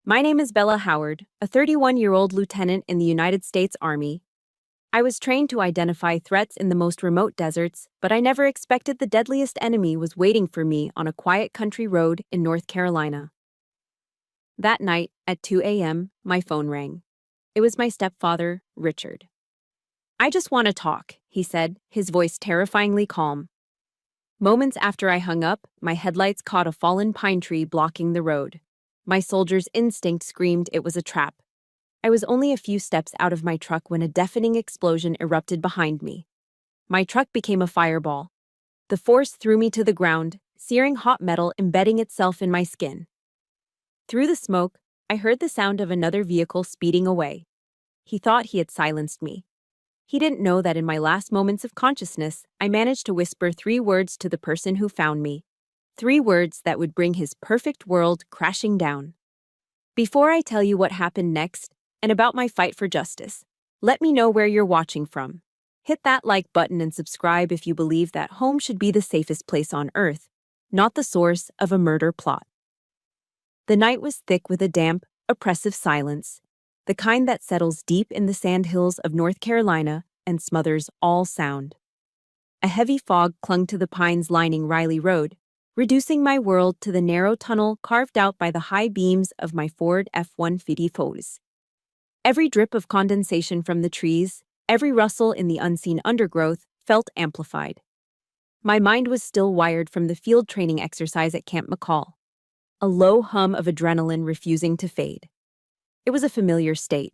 My name is Bella Howard, a 31-year-old lieutenant in the United States Army. I was trained to identify threats in the most remote deserts, but I never expected the deadliest enemy was waiting for me on a quiet country road in North Carolina. That night, at 2 a.m., my phone rang. It was my stepfather, Richard. "I just want to talk," he said, his voice terrifyingly calm. Moments after I hung up, my headlights caught a fallen pine tree blocking the road. My soldier's instinct screamed it was a trap. I was only a few steps out of my truck when a deafening explosion erupted behind me. My truck became a fireball. The force threw me to the ground, searing hot metal embedding itself in my skin. Through the smoke, I heard the sound of another vehicle speeding away. He thought he had silenced me. He didn't know that in my last moments of consciousness, I managed to whisper 3 words to the person who found me. 3 words that would bring his perfect world crashing down. Before I tell you what happened next, and about my fight for justice, let me know where you're watching from. Hit that like button and subscribe if you believe that home should be the safest place on earth, not the source of a murder plot. The night was thick with a damp, oppressive silence, the kind that settles deep in the sandhills of North Carolina and smothers all sound. A heavy fog clung to the pines lining Riley Road, reducing my world to the narrow tunnel carved out by the high beams of my Ford F-150. Every drip of condensation from the trees, every rustle in the unseen undergrowth, felt amplified. My mind was still wired from the field training exercise at Camp McCall, a low hum of adrenaline refusing to fade. It was a familiar state.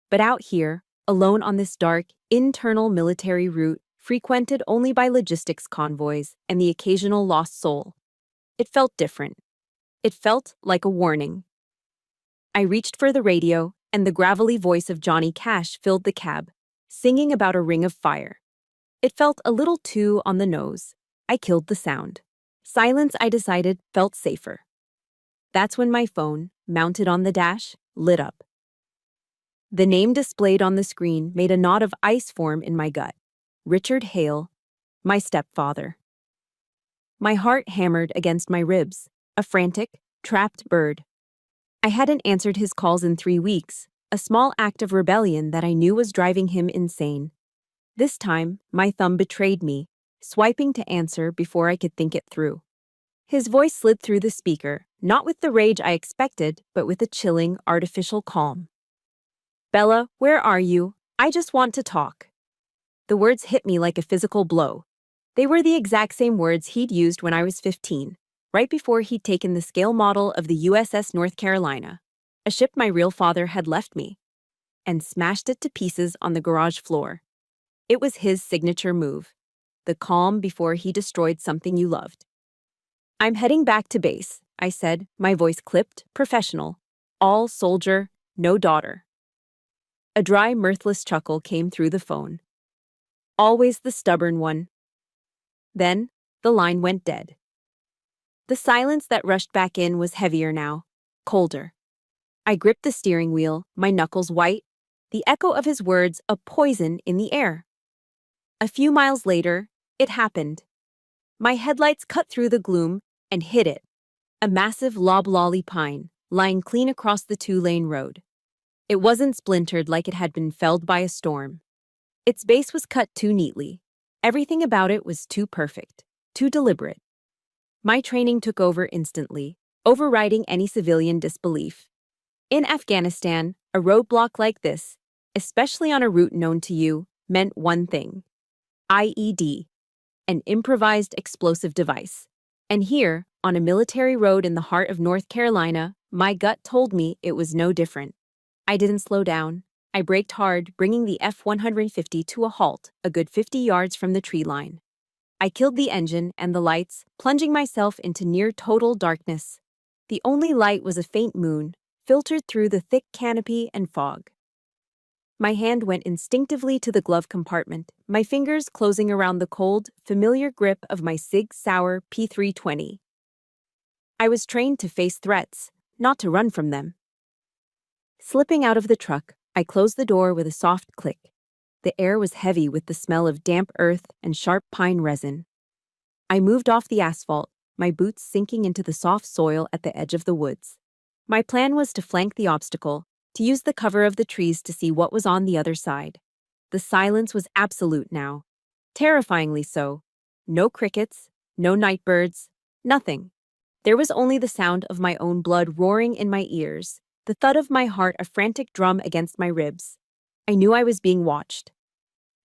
But out here, alone on this dark, internal military route, frequented only by logistics convoys and the occasional lost soul, it felt different. It felt like a warning. I reached for the radio, and the gravelly voice of Johnny Cash filled the cab, singing about a ring of fire. It felt a little too on the nose. I killed the sound. Silence, I decided, felt safer. That's when my phone, mounted on the dash, lit up. The name displayed on the screen made a knot of ice form in my gut. Richard Hale, my stepfather. My heart hammered against my ribs, a frantic, trapped bird. I hadn't answered his calls in 3 weeks, a small act of rebellion that I knew was driving him insane. This time, my thumb betrayed me, swiping to answer before I could think it through. His voice slid through the speaker, not with the rage I expected, but with a chilling, artificial calm. "Bella, where are you? I just want to talk." The words hit me like a physical blow. They were the exact same words he'd used when I was 15, right before he'd taken the scale model of the USS North Carolina, a ship my real father had left me, and smashed it to pieces on the garage floor. It was his signature move, the calm before he destroyed something you loved. "I'm heading back to base," I said, my voice clipped, professional. "All soldier, no daughter." A dry, mirthless chuckle came through the phone. "Always the stubborn one." Then, the line went dead. The silence that rushed back in was heavier now, colder. I gripped the steering wheel, my knuckles white, the echo of his words a poison in the air. A few miles later, it happened. My headlights cut through the gloom and hit it, a massive loblolly pine, lying clean across the 2-lane road. It wasn't splintered like it had been felled by a storm. Its base was cut too neatly. Everything about it was too perfect, too deliberate. My training took over instantly, overriding any civilian disbelief. In Afghanistan, a roadblock like this, especially on a route known to you, meant one thing: IED, an improvised explosive device. And here, on a military road in the heart of North Carolina, my gut told me it was no different. I didn't slow down. I braked hard, bringing the F-150 to a halt a good 50 yards from the tree line. I killed the engine and the lights, plunging myself into near-total darkness. The only light was a faint moon, filtered through the thick canopy and fog. My hand went instinctively to the glove compartment, my fingers closing around the cold, familiar grip of my Sig Sauer P320. I was trained to face threats, not to run from them. Slipping out of the truck, I closed the door with a soft click. The air was heavy with the smell of damp earth and sharp pine resin. I moved off the asphalt, my boots sinking into the soft soil at the edge of the woods. My plan was to flank the obstacle, to use the cover of the trees to see what was on the other side. The silence was absolute now. Terrifyingly so. No crickets, no night birds, nothing. There was only the sound of my own blood roaring in my ears, the thud of my heart a frantic drum against my ribs. I knew I was being watched.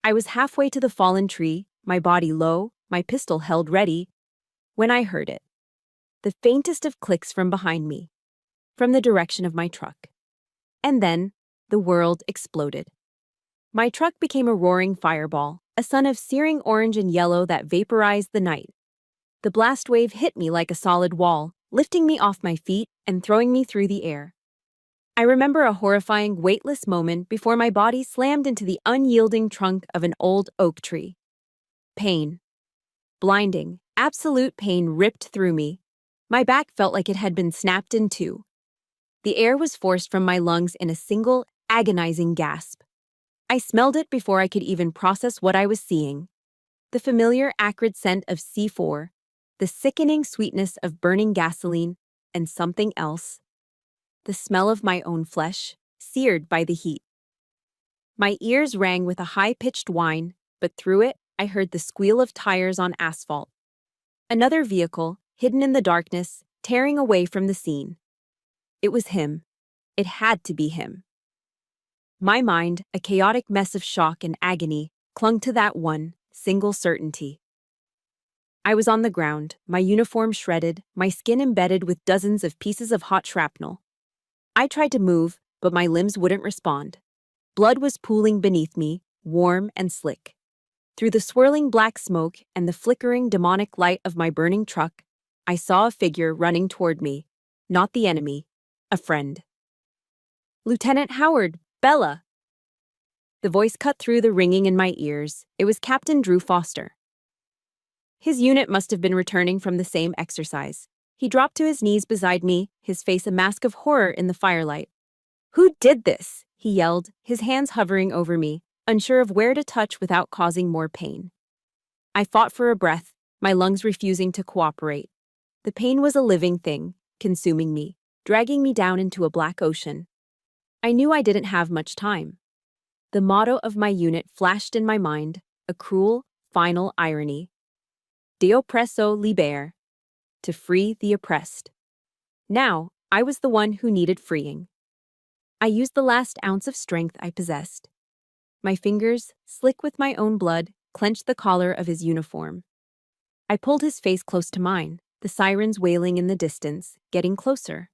I was halfway to the fallen tree, my body low, my pistol held ready, when I heard it. The faintest of clicks from behind me, from the direction of my truck. And then, the world exploded. My truck became a roaring fireball, a sun of searing orange and yellow that vaporized the night. The blast wave hit me like a solid wall, lifting me off my feet and throwing me through the air. I remember a horrifying, weightless moment before my body slammed into the unyielding trunk of an old oak tree. Pain. Blinding, absolute pain ripped through me. My back felt like it had been snapped in two. The air was forced from my lungs in a single, agonizing gasp. I smelled it before I could even process what I was seeing. The familiar acrid scent of C4, the sickening sweetness of burning gasoline, and something else. The smell of my own flesh, seared by the heat. My ears rang with a high-pitched whine, but through it, I heard the squeal of tires on asphalt. Another vehicle, hidden in the darkness, tearing away from the scene. It was him. It had to be him. My mind, a chaotic mess of shock and agony, clung to that one, single certainty. I was on the ground, my uniform shredded, my skin embedded with dozens of pieces of hot shrapnel. I tried to move, but my limbs wouldn't respond. Blood was pooling beneath me, warm and slick. Through the swirling black smoke and the flickering demonic light of my burning truck, I saw a figure running toward me. Not the enemy, a friend. "Lieutenant Howard, Bella!" The voice cut through the ringing in my ears. It was Captain Drew Foster. His unit must have been returning from the same exercise. He dropped to his knees beside me, his face a mask of horror in the firelight. "Who did this?" he yelled, his hands hovering over me, unsure of where to touch without causing more pain. I fought for a breath, my lungs refusing to cooperate. The pain was a living thing, consuming me, dragging me down into a black ocean. I knew I didn't have much time. The motto of my unit flashed in my mind, a cruel, final irony. De oppresso libere. To free the oppressed. Now, I was the one who needed freeing. I used the last ounce of strength I possessed. My fingers, slick with my own blood, clenched the collar of his uniform. I pulled his face close to mine, the sirens wailing in the distance, getting closer.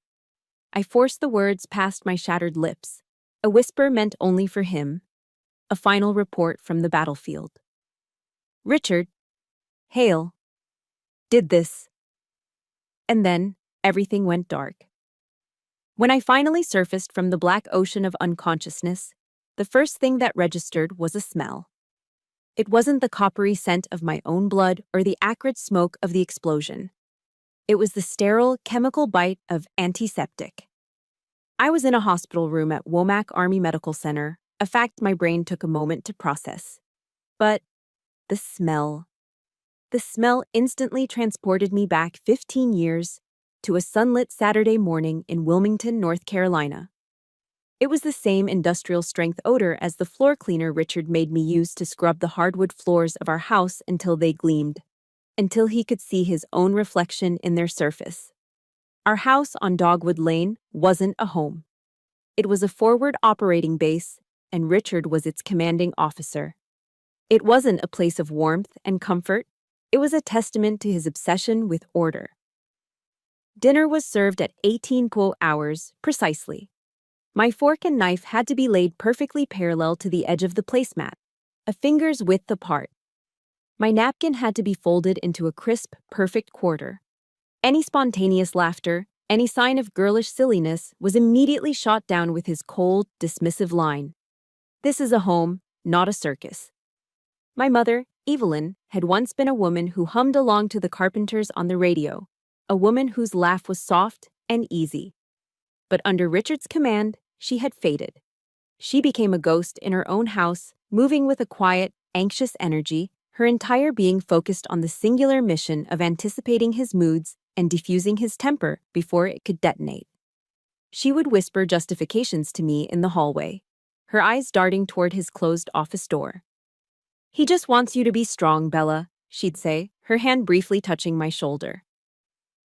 I forced the words past my shattered lips, a whisper meant only for him, a final report from the battlefield. "Richard, Hale, did this." And then, everything went dark. When I finally surfaced from the black ocean of unconsciousness, the first thing that registered was a smell. It wasn't the coppery scent of my own blood or the acrid smoke of the explosion. It was the sterile, chemical bite of antiseptic. I was in a hospital room at Womack Army Medical Center, a fact my brain took a moment to process. But the smell. The smell instantly transported me back 15 years to a sunlit Saturday morning in Wilmington, North Carolina. It was the same industrial-strength odor as the floor cleaner Richard made me use to scrub the hardwood floors of our house until they gleamed, until he could see his own reflection in their surface. Our house on Dogwood Lane wasn't a home. It was a forward operating base, and Richard was its commanding officer. It wasn't a place of warmth and comfort. It was a testament to his obsession with order. Dinner was served at 18 hours, precisely. My fork and knife had to be laid perfectly parallel to the edge of the placemat, a finger's width apart. My napkin had to be folded into a crisp, perfect quarter. Any spontaneous laughter, any sign of girlish silliness was immediately shot down with his cold, dismissive line. "This is a home, not a circus." My mother, Evelyn, had once been a woman who hummed along to the Carpenters on the radio, a woman whose laugh was soft and easy. But under Richard's command, she had faded. She became a ghost in her own house, moving with a quiet, anxious energy, her entire being focused on the singular mission of anticipating his moods and diffusing his temper before it could detonate. She would whisper justifications to me in the hallway, her eyes darting toward his closed office door. "He just wants you to be strong, Bella," she'd say, her hand briefly touching my shoulder.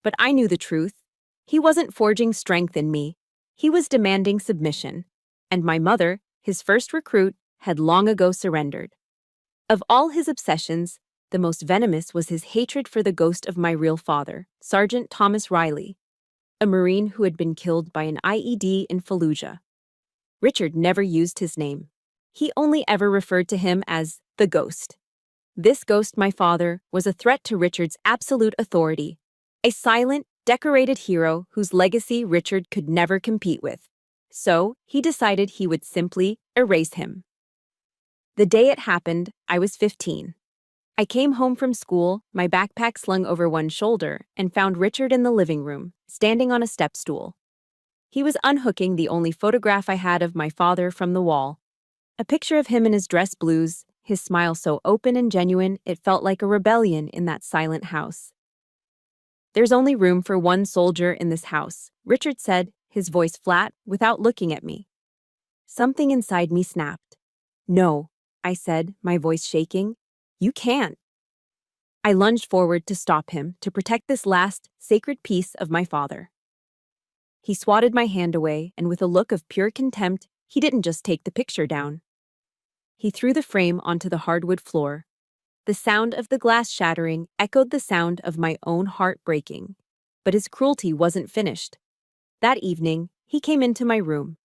But I knew the truth. He wasn't forging strength in me. He was demanding submission. And my mother, his first recruit, had long ago surrendered. Of all his obsessions, the most venomous was his hatred for the ghost of my real father, Sergeant Thomas Riley, a Marine who had been killed by an IED in Fallujah. Richard never used his name. He only ever referred to him as the ghost. This ghost, my father, was a threat to Richard's absolute authority, a silent, decorated hero whose legacy Richard could never compete with. So, he decided he would simply erase him. The day it happened, I was 15. I came home from school, my backpack slung over one shoulder, and found Richard in the living room, standing on a step stool. He was unhooking the only photograph I had of my father from the wall. A picture of him in his dress blues, his smile so open and genuine it felt like a rebellion in that silent house. "There's only room for one soldier in this house," Richard said, his voice flat, without looking at me. Something inside me snapped. "No," I said, my voice shaking. "You can't." I lunged forward to stop him, to protect this last, sacred piece of my father. He swatted my hand away, and with a look of pure contempt, he didn't just take the picture down. He threw the frame onto the hardwood floor. The sound of the glass shattering echoed the sound of my own heart breaking. But his cruelty wasn't finished. That evening, he came into my room.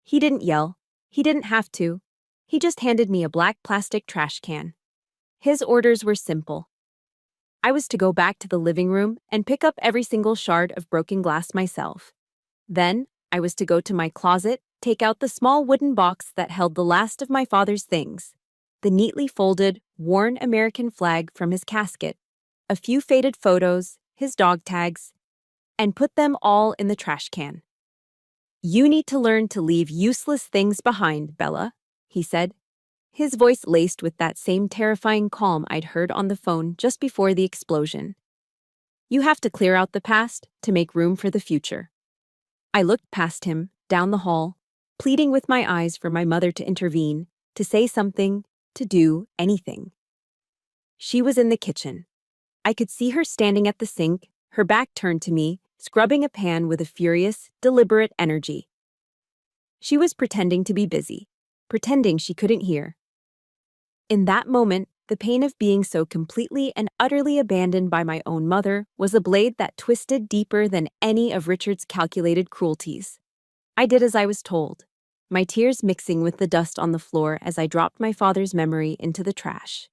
He didn't yell. He didn't have to. He just handed me a black plastic trash can. His orders were simple. I was to go back to the living room and pick up every single shard of broken glass myself. Then, I was to go to my closet, take out the small wooden box that held the last of my father's things, the neatly folded, worn American flag from his casket, a few faded photos, his dog tags, and put them all in the trash can. "You need to learn to leave useless things behind, Bella," he said, his voice laced with that same terrifying calm I'd heard on the phone just before the explosion. "You have to clear out the past to make room for the future." I looked past him, down the hall, pleading with my eyes for my mother to intervene, to say something, to do anything. She was in the kitchen. I could see her standing at the sink, her back turned to me, scrubbing a pan with a furious, deliberate energy. She was pretending to be busy, pretending she couldn't hear. In that moment, the pain of being so completely and utterly abandoned by my own mother was a blade that twisted deeper than any of Richard's calculated cruelties. I did as I was told, my tears mixing with the dust on the floor as I dropped my father's memory into the trash.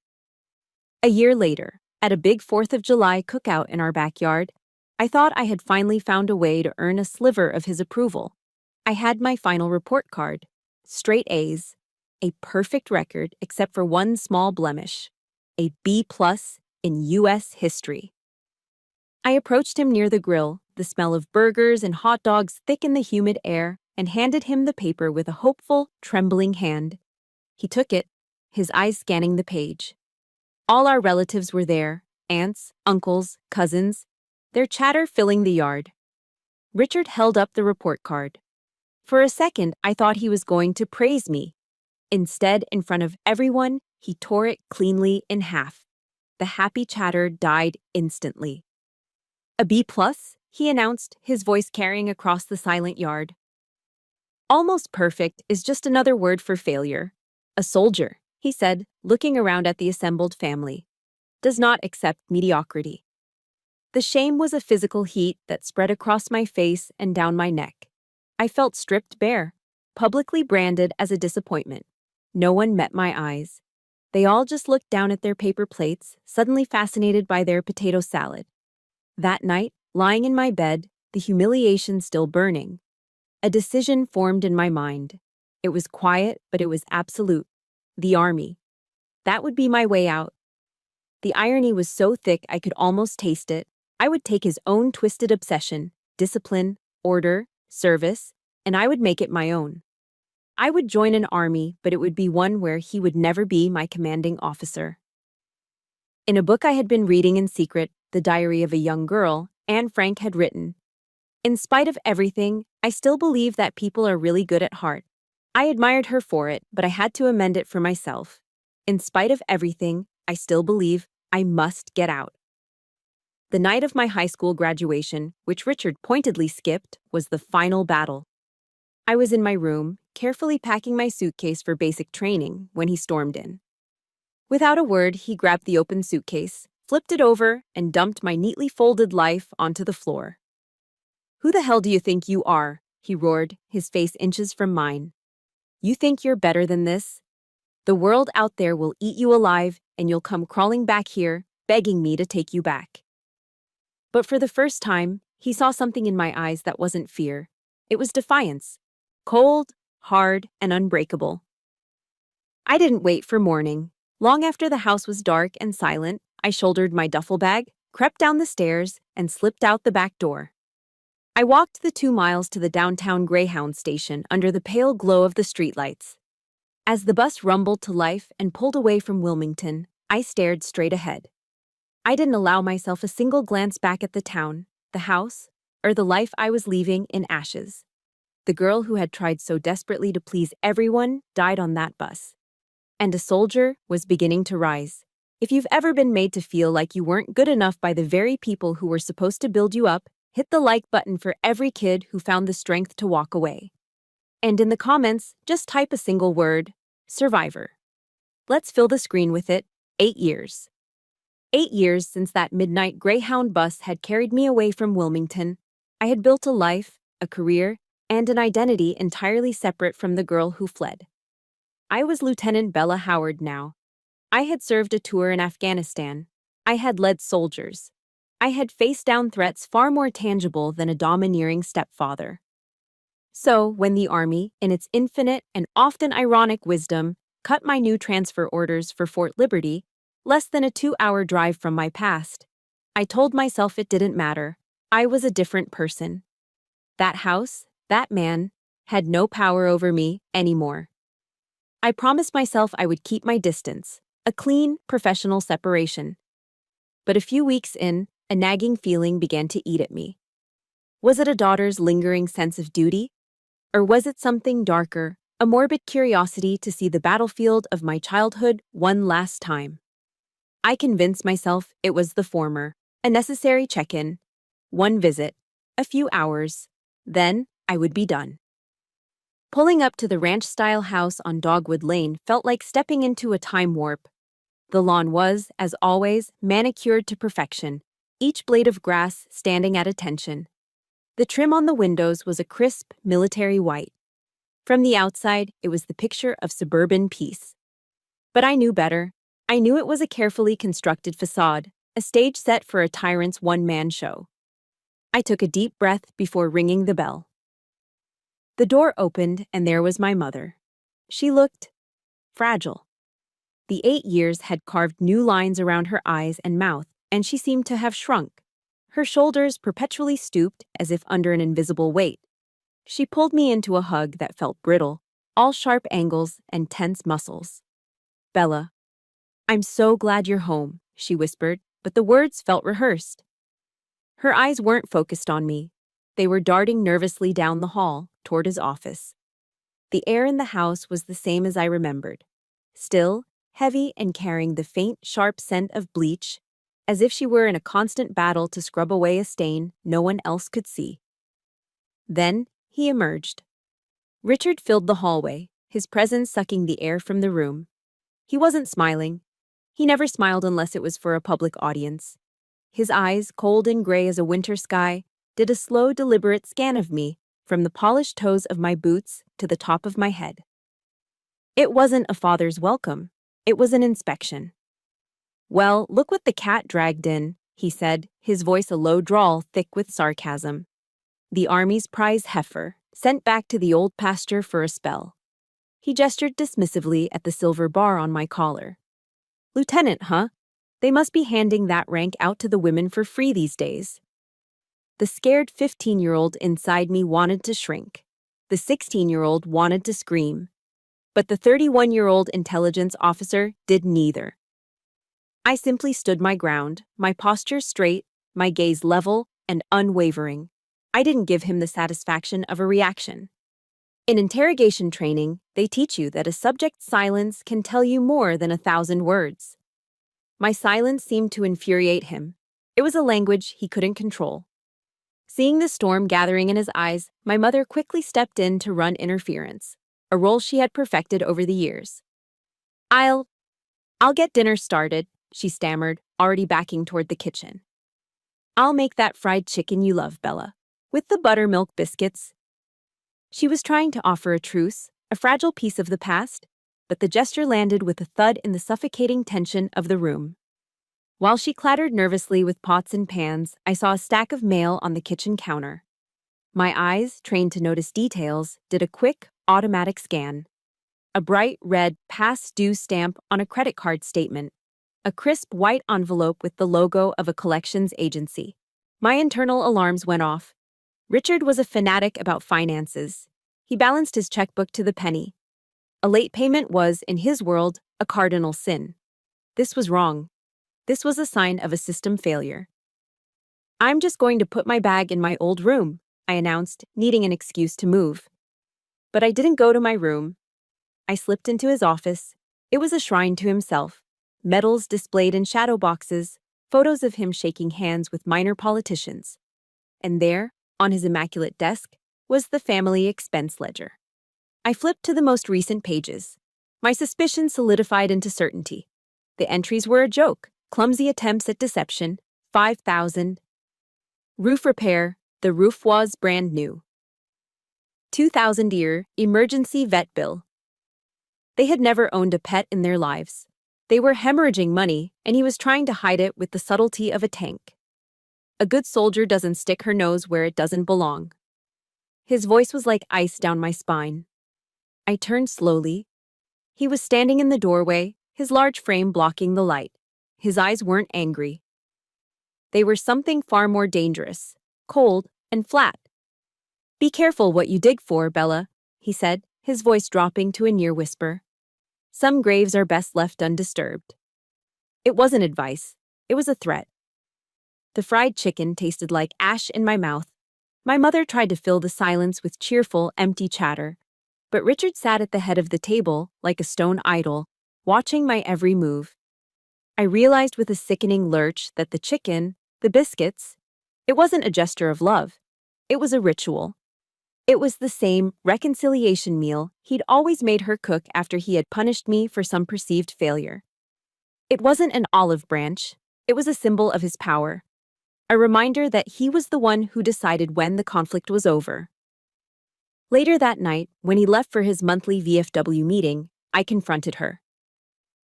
A year later, at a big 4th of July cookout in our backyard, I thought I had finally found a way to earn a sliver of his approval. I had my final report card, straight A's, a perfect record except for one small blemish, a B+ in U.S. history. I approached him near the grill, the smell of burgers and hot dogs thick in the humid air, and handed him the paper with a hopeful, trembling hand. He took it, his eyes scanning the page. All our relatives were there, aunts, uncles, cousins, their chatter filling the yard. Richard held up the report card. For a second, I thought he was going to praise me. Instead, in front of everyone, he tore it cleanly in half. The happy chatter died instantly. "A B+, he announced, his voice carrying across the silent yard. "Almost perfect is just another word for failure. A soldier," he said, looking around at the assembled family, "does not accept mediocrity." The shame was a physical heat that spread across my face and down my neck. I felt stripped bare, publicly branded as a disappointment. No one met my eyes. They all just looked down at their paper plates, suddenly fascinated by their potato salad. That night, lying in my bed, the humiliation still burning, a decision formed in my mind. It was quiet, but it was absolute. The army. That would be my way out. The irony was so thick I could almost taste it. I would take his own twisted obsession, discipline, order, service, and I would make it my own. I would join an army, but it would be one where he would never be my commanding officer. In a book I had been reading in secret, The Diary of a Young Girl, Anne Frank had written, In spite of everything, I still believe that people are really good at heart. I admired her for it, but I had to amend it for myself. In spite of everything, I still believe I must get out. The night of my high school graduation, which Richard pointedly skipped, was the final battle. I was in my room, carefully packing my suitcase for basic training, when he stormed in. Without a word, he grabbed the open suitcase, flipped it over, and dumped my neatly folded life onto the floor. "Who the hell do you think you are?" he roared, his face inches from mine. "You think you're better than this? The world out there will eat you alive, and you'll come crawling back here, begging me to take you back." But for the first time, he saw something in my eyes that wasn't fear. It was defiance. Cold, hard, and unbreakable. I didn't wait for morning. Long after the house was dark and silent, I shouldered my duffel bag, crept down the stairs, and slipped out the back door. I walked the 2 miles to the downtown Greyhound station under the pale glow of the streetlights. As the bus rumbled to life and pulled away from Wilmington, I stared straight ahead. I didn't allow myself a single glance back at the town, the house, or the life I was leaving in ashes. The girl who had tried so desperately to please everyone died on that bus. And a soldier was beginning to rise. If you've ever been made to feel like you weren't good enough by the very people who were supposed to build you up, hit the like button for every kid who found the strength to walk away. And in the comments, just type a single word: survivor. Let's fill the screen with it. 8 years. 8 years since that midnight Greyhound bus had carried me away from Wilmington. I had built a life, a career, and an identity entirely separate from the girl who fled. I was Lieutenant Bella Howard now. I had served a tour in Afghanistan. I had led soldiers. I had faced down threats far more tangible than a domineering stepfather. So, when the Army, in its infinite and often ironic wisdom, cut my new transfer orders for Fort Liberty, less than a 2-hour drive from my past, I told myself it didn't matter. I was a different person. That house, that man, had no power over me anymore. I promised myself I would keep my distance, a clean, professional separation. But a few weeks in, a nagging feeling began to eat at me. Was it a daughter's lingering sense of duty? Or was it something darker, a morbid curiosity to see the battlefield of my childhood one last time? I convinced myself it was the former, a necessary check-in, one visit, a few hours, then I would be done. Pulling up to the ranch-style house on Dogwood Lane felt like stepping into a time warp. The lawn was, as always, manicured to perfection, each blade of grass standing at attention. The trim on the windows was a crisp, military white. From the outside, it was the picture of suburban peace. But I knew better. I knew it was a carefully constructed facade, a stage set for a tyrant's one-man show. I took a deep breath before ringing the bell. The door opened, and there was my mother. She looked fragile. The 8 years had carved new lines around her eyes and mouth, and she seemed to have shrunk. Her shoulders perpetually stooped as if under an invisible weight. She pulled me into a hug that felt brittle, all sharp angles and tense muscles. "Bella, I'm so glad you're home," she whispered, but the words felt rehearsed. Her eyes weren't focused on me. They were darting nervously down the hall, toward his office. The air in the house was the same as I remembered. Still, heavy and carrying the faint, sharp scent of bleach, as if she were in a constant battle to scrub away a stain no one else could see. Then, he emerged. Richard filled the hallway, his presence sucking the air from the room. He wasn't smiling. He never smiled unless it was for a public audience. His eyes, cold and gray as a winter sky, did a slow, deliberate scan of me, from the polished toes of my boots to the top of my head. It wasn't a father's welcome. It was an inspection. "Well, look what the cat dragged in," he said, his voice a low drawl thick with sarcasm. "The Army's prize heifer, sent back to the old pasture for a spell." He gestured dismissively at the silver bar on my collar. "Lieutenant, huh? They must be handing that rank out to the women for free these days." The scared 15-year-old inside me wanted to shrink. The 16-year-old wanted to scream. But the 31-year-old intelligence officer did neither. I simply stood my ground, my posture straight, my gaze level and unwavering. I didn't give him the satisfaction of a reaction. In interrogation training, they teach you that a subject's silence can tell you more than 1,000 words. My silence seemed to infuriate him. It was a language he couldn't control. Seeing the storm gathering in his eyes, my mother quickly stepped in to run interference, a role she had perfected over the years. I'll get dinner started, she stammered, already backing toward the kitchen. I'll make that fried chicken you love, Bella, with the buttermilk biscuits. She was trying to offer a truce, a fragile piece of the past, but the gesture landed with a thud in the suffocating tension of the room. While she clattered nervously with pots and pans, I saw a stack of mail on the kitchen counter. My eyes, trained to notice details, did a quick, automatic scan. A bright red past due stamp on a credit card statement. A crisp white envelope with the logo of a collections agency. My internal alarms went off. Richard was a fanatic about finances. He balanced his checkbook to the penny. A late payment was, in his world, a cardinal sin. This was wrong. This was a sign of a system failure. I'm just going to put my bag in my old room, I announced, needing an excuse to move. But I didn't go to my room. I slipped into his office. It was a shrine to himself. Medals displayed in shadow boxes, photos of him shaking hands with minor politicians. And there, on his immaculate desk, was the family expense ledger. I flipped to the most recent pages. My suspicion solidified into certainty. The entries were a joke, clumsy attempts at deception, 5,000. Roof repair, the roof was brand new. 2,000 year emergency vet bill. They had never owned a pet in their lives. They were hemorrhaging money, and he was trying to hide it with the subtlety of a tank. A good soldier doesn't stick her nose where it doesn't belong. His voice was like ice down my spine. I turned slowly. He was standing in the doorway, his large frame blocking the light. His eyes weren't angry. They were something far more dangerous, cold and flat. Be careful what you dig for, Bella, he said, his voice dropping to a near whisper. Some graves are best left undisturbed. It wasn't advice. It was a threat. The fried chicken tasted like ash in my mouth. My mother tried to fill the silence with cheerful, empty chatter. But Richard sat at the head of the table, like a stone idol, watching my every move. I realized with a sickening lurch that the chicken, the biscuits, it wasn't a gesture of love. It was a ritual. It was the same reconciliation meal he'd always made her cook after he had punished me for some perceived failure. It wasn't an olive branch. It was a symbol of his power. A reminder that he was the one who decided when the conflict was over. Later that night, when he left for his monthly VFW meeting, I confronted her.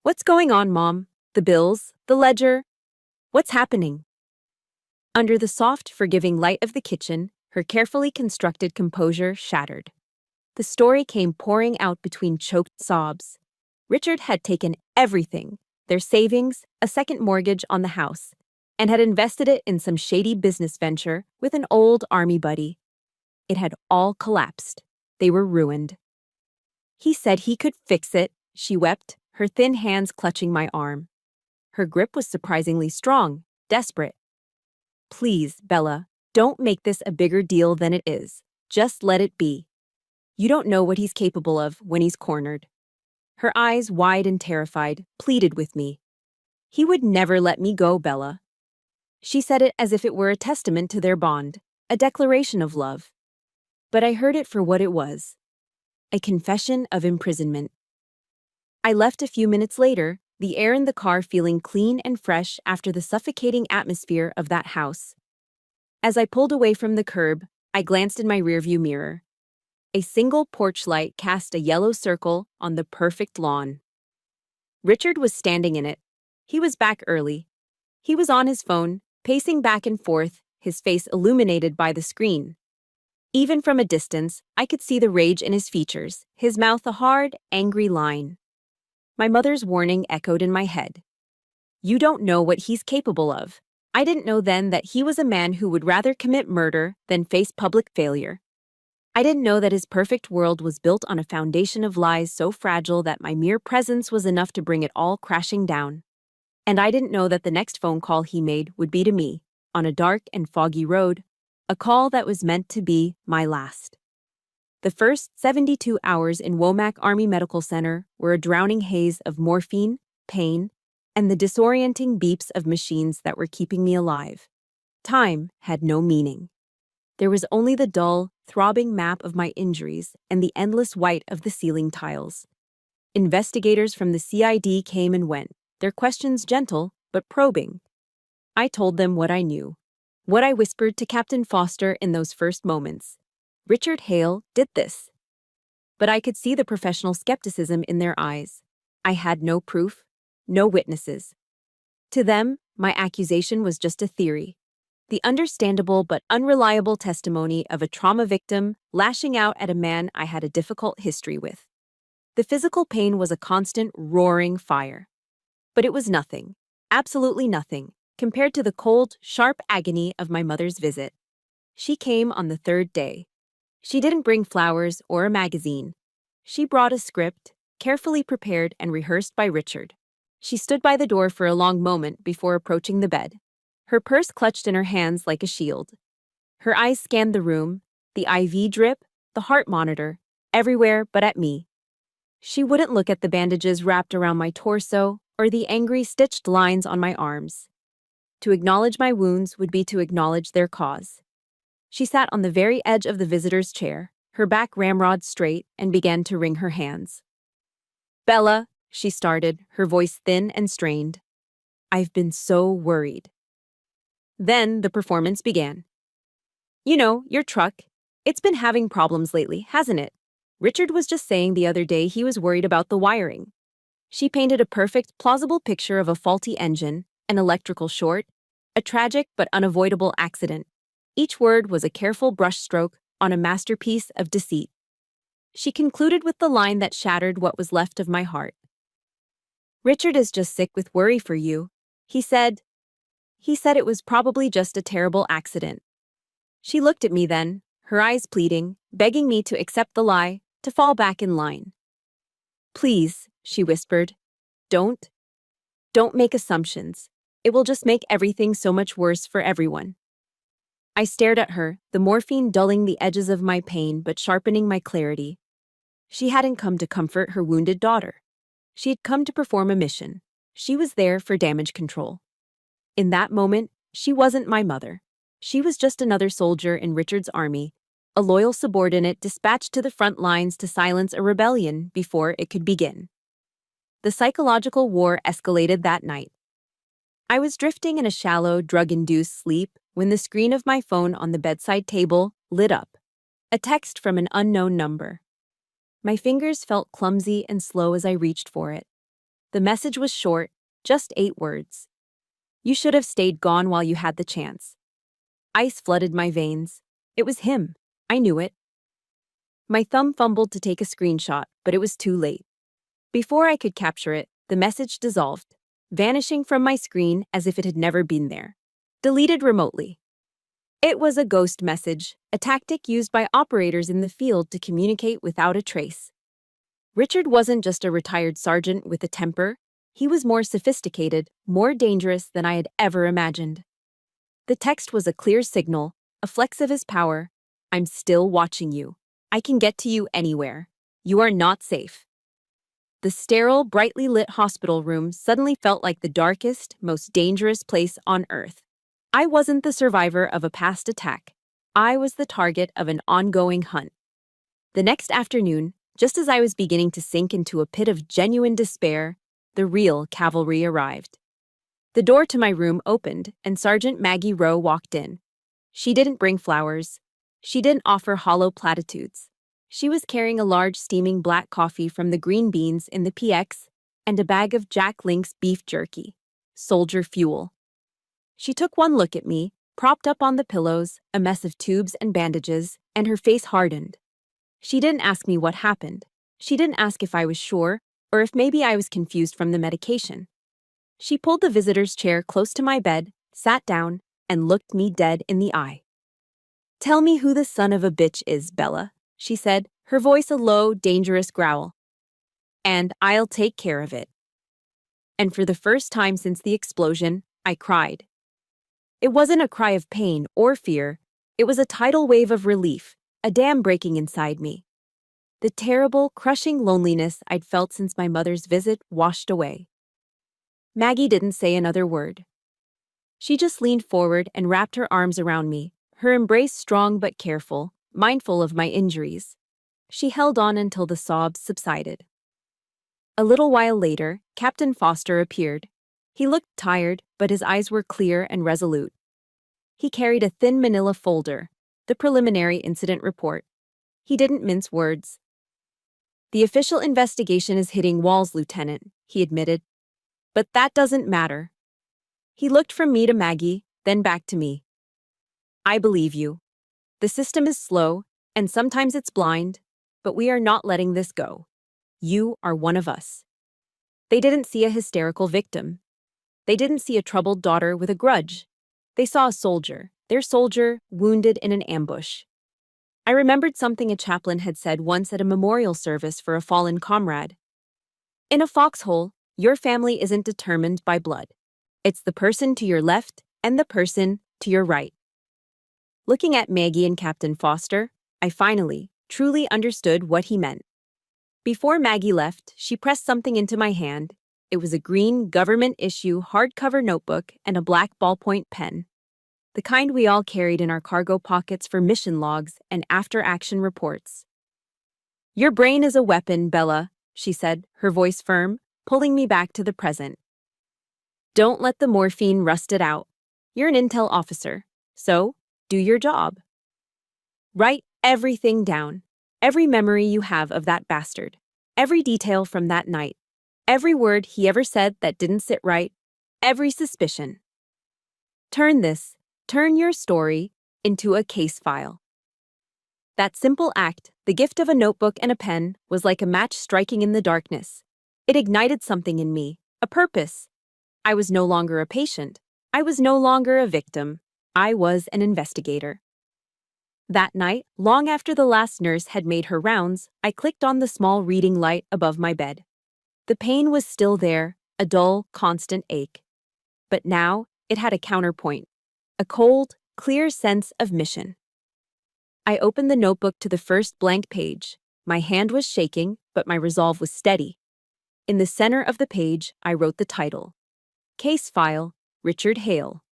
What's going on, Mom? The bills? The ledger? What's happening? Under the soft, forgiving light of the kitchen, her carefully constructed composure shattered. The story came pouring out between choked sobs. Richard had taken everything, their savings, a second mortgage on the house, and had invested it in some shady business venture with an old army buddy. It had all collapsed. They were ruined. He said he could fix it, she wept, her thin hands clutching my arm. Her grip was surprisingly strong, desperate. Please, Bella, don't make this a bigger deal than it is. Just let it be. You don't know what he's capable of when he's cornered. Her eyes, wide and terrified, pleaded with me. He would never let me go, Bella. She said it as if it were a testament to their bond, a declaration of love. But I heard it for what it was. A confession of imprisonment. I left a few minutes later, the air in the car feeling clean and fresh after the suffocating atmosphere of that house. As I pulled away from the curb, I glanced in my rearview mirror. A single porch light cast a yellow circle on the perfect lawn. Richard was standing in it. He was back early. He was on his phone, pacing back and forth, his face illuminated by the screen. Even from a distance, I could see the rage in his features, his mouth a hard, angry line. My mother's warning echoed in my head. You don't know what he's capable of. I didn't know then that he was a man who would rather commit murder than face public failure. I didn't know that his perfect world was built on a foundation of lies so fragile that my mere presence was enough to bring it all crashing down. And I didn't know that the next phone call he made would be to me, on a dark and foggy road, a call that was meant to be my last. The first 72 hours in Womack Army Medical Center were a drowning haze of morphine, pain, and the disorienting beeps of machines that were keeping me alive. Time had no meaning. There was only the dull, throbbing map of my injuries and the endless white of the ceiling tiles. Investigators from the CID came and went, their questions gentle but probing. I told them what I knew, what I whispered to Captain Foster in those first moments. Richard Hale did this. But I could see the professional skepticism in their eyes. I had no proof, no witnesses. To them, my accusation was just a theory, the understandable but unreliable testimony of a trauma victim lashing out at a man I had a difficult history with. The physical pain was a constant, roaring fire. But it was nothing, absolutely nothing, compared to the cold, sharp agony of my mother's visit. She came on the third day. She didn't bring flowers or a magazine. She brought a script, carefully prepared and rehearsed by Richard. She stood by the door for a long moment before approaching the bed, her purse clutched in her hands like a shield. Her eyes scanned the room, the IV drip, the heart monitor, everywhere but at me. She wouldn't look at the bandages wrapped around my torso or the angry stitched lines on my arms. To acknowledge my wounds would be to acknowledge their cause. She sat on the very edge of the visitor's chair, her back ramrod straight, and began to wring her hands. "Bella," she started, her voice thin and strained. "I've been so worried." Then the performance began. "You know, your truck. It's been having problems lately, hasn't it? Richard was just saying the other day he was worried about the wiring." She painted a perfect, plausible picture of a faulty engine, an electrical short, a tragic but unavoidable accident. Each word was a careful brushstroke on a masterpiece of deceit. She concluded with the line that shattered what was left of my heart. "Richard is just sick with worry for you. He said it was probably just a terrible accident." She looked at me then, her eyes pleading, begging me to accept the lie, to fall back in line. "Please," she whispered, don't make assumptions. It will just make everything so much worse for everyone." I stared at her, the morphine dulling the edges of my pain but sharpening my clarity. She hadn't come to comfort her wounded daughter. She had come to perform a mission. She was there for damage control. In that moment, she wasn't my mother. She was just another soldier in Richard's army, a loyal subordinate dispatched to the front lines to silence a rebellion before it could begin. The psychological war escalated that night. I was drifting in a shallow, drug-induced sleep when the screen of my phone on the bedside table lit up. A text from an unknown number. My fingers felt clumsy and slow as I reached for it. The message was short, just 8 words. "You should have stayed gone while you had the chance." Ice flooded my veins. It was him. I knew it. My thumb fumbled to take a screenshot, but it was too late. Before I could capture it, the message dissolved, vanishing from my screen as if it had never been there. Deleted remotely. It was a ghost message, a tactic used by operators in the field to communicate without a trace. Richard wasn't just a retired sergeant with a temper. He was more sophisticated, more dangerous than I had ever imagined. The text was a clear signal, a flex of his power. "I'm still watching you. I can get to you anywhere. You are not safe." The sterile, brightly lit hospital room suddenly felt like the darkest, most dangerous place on Earth. I wasn't the survivor of a past attack. I was the target of an ongoing hunt. The next afternoon, just as I was beginning to sink into a pit of genuine despair, the real cavalry arrived. The door to my room opened, and Sergeant Maggie Rowe walked in. She didn't bring flowers. She didn't offer hollow platitudes. She was carrying a large steaming black coffee from the green beans in the PX and a bag of Jack Link's beef jerky, soldier fuel. She took one look at me, propped up on the pillows, a mess of tubes and bandages, and her face hardened. She didn't ask me what happened. She didn't ask if I was sure, or if maybe I was confused from the medication. She pulled the visitor's chair close to my bed, sat down, and looked me dead in the eye. "Tell me who the son of a bitch is, Bella," she said, her voice a low, dangerous growl. "And I'll take care of it." And for the first time since the explosion, I cried. It wasn't a cry of pain or fear, It was a tidal wave of relief, a dam breaking inside me. The terrible, crushing loneliness I'd felt since my mother's visit washed away. Maggie didn't say another word. She just leaned forward and wrapped her arms around me, her embrace strong but careful, mindful of my injuries. She held on until the sobs subsided. A little while later, Captain Foster appeared. He looked tired, but his eyes were clear and resolute. He carried a thin manila folder, the preliminary incident report. He didn't mince words. "The official investigation is hitting walls, Lieutenant," he admitted. "But that doesn't matter." He looked from me to Maggie, then back to me. "I believe you. The system is slow, and sometimes it's blind, but we are not letting this go. You are one of us." They didn't see a hysterical victim. They didn't see a troubled daughter with a grudge. They saw a soldier, their soldier, wounded in an ambush. I remembered something a chaplain had said once at a memorial service for a fallen comrade. "In a foxhole, your family isn't determined by blood. It's the person to your left and the person to your right." Looking at Maggie and Captain Foster, I finally, truly understood what he meant. Before Maggie left, she pressed something into my hand. It was a green government-issue hardcover notebook and a black ballpoint pen, the kind we all carried in our cargo pockets for mission logs and after-action reports. "Your brain is a weapon, Bella," she said, her voice firm, pulling me back to the present. "Don't let the morphine rust it out. You're an intel officer, so do your job. Write everything down, every memory you have of that bastard, every detail from that night, every word he ever said that didn't sit right, every suspicion. Turn your story into a case file." That simple act, the gift of a notebook and a pen, was like a match striking in the darkness. It ignited something in me, a purpose. I was no longer a patient. I was no longer a victim. I was an investigator. That night, long after the last nurse had made her rounds, I clicked on the small reading light above my bed. The pain was still there, a dull, constant ache. But now, it had a counterpoint, a cold, clear sense of mission. I opened the notebook to the first blank page. My hand was shaking, but my resolve was steady. In the center of the page, I wrote the title. Case File, Richard Hale.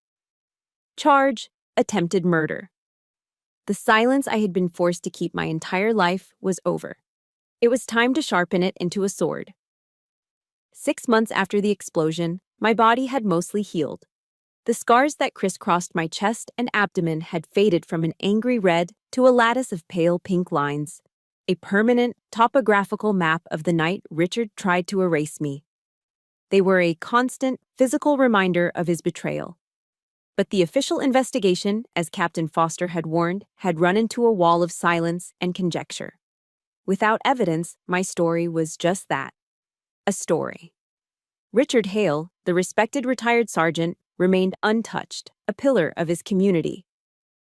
Charge, Attempted Murder. The silence I had been forced to keep my entire life was over. It was time to sharpen it into a sword. 6 months after the explosion, my body had mostly healed. The scars that crisscrossed my chest and abdomen had faded from an angry red to a lattice of pale pink lines, a permanent, topographical map of the night Richard tried to erase me. They were a constant, physical reminder of his betrayal. But the official investigation, as Captain Foster had warned, had run into a wall of silence and conjecture. Without evidence, my story was just that, a story. Richard Hale, the respected retired sergeant, remained untouched, a pillar of his community.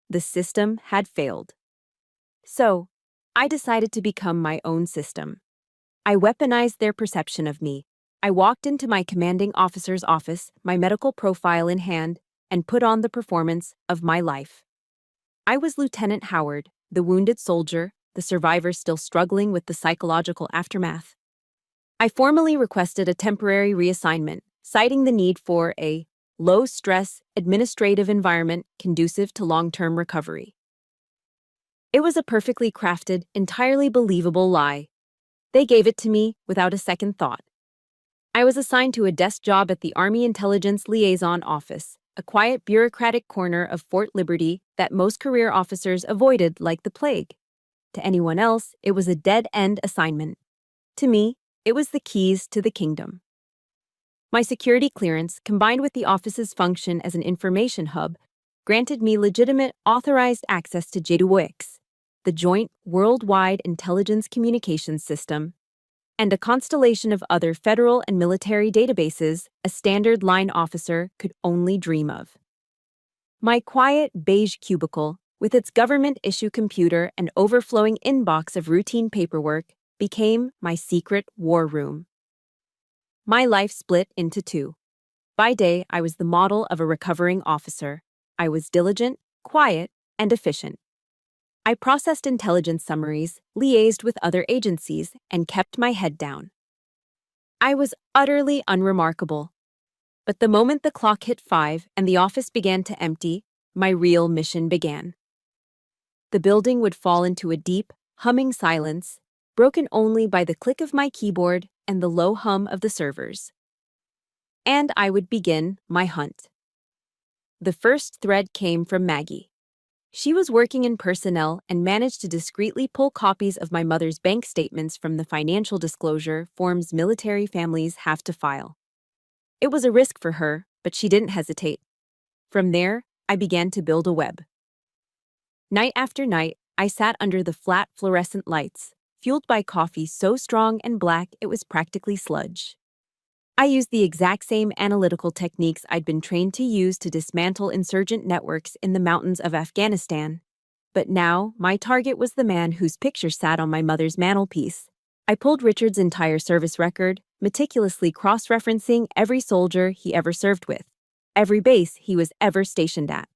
The system had failed. So, I decided to become my own system. I weaponized their perception of me. I walked into my commanding officer's office, my medical profile in hand, and put on the performance of my life. I was Lieutenant Howard, the wounded soldier, the survivor still struggling with the psychological aftermath. I formally requested a temporary reassignment, citing the need for a low-stress, administrative environment conducive to long-term recovery. It was a perfectly crafted, entirely believable lie. They gave it to me without a second thought. I was assigned to a desk job at the Army Intelligence Liaison Office, a quiet bureaucratic corner of Fort Liberty that most career officers avoided like the plague. To anyone else, it was a dead-end assignment. To me, it was the keys to the kingdom. My security clearance, combined with the office's function as an information hub, granted me legitimate, authorized access to JWIX, the Joint Worldwide Intelligence Communications System, and a constellation of other federal and military databases a standard line officer could only dream of. My quiet, beige cubicle, with its government-issue computer and overflowing inbox of routine paperwork, became my secret war room. My life split into two. By day, I was the model of a recovering officer. I was diligent, quiet, and efficient. I processed intelligence summaries, liaised with other agencies, and kept my head down. I was utterly unremarkable. But the moment the clock hit 5 and the office began to empty, my real mission began. The building would fall into a deep, humming silence, broken only by the click of my keyboard and the low hum of the servers. And I would begin my hunt. The first thread came from Maggie. She was working in personnel and managed to discreetly pull copies of my mother's bank statements from the financial disclosure forms military families have to file. It was a risk for her, but she didn't hesitate. From there, I began to build a web. Night after night, I sat under the flat fluorescent lights, fueled by coffee so strong and black it was practically sludge. I used the exact same analytical techniques I'd been trained to use to dismantle insurgent networks in the mountains of Afghanistan. But now, my target was the man whose picture sat on my mother's mantelpiece. I pulled Richard's entire service record, meticulously cross-referencing every soldier he ever served with, every base he was ever stationed at.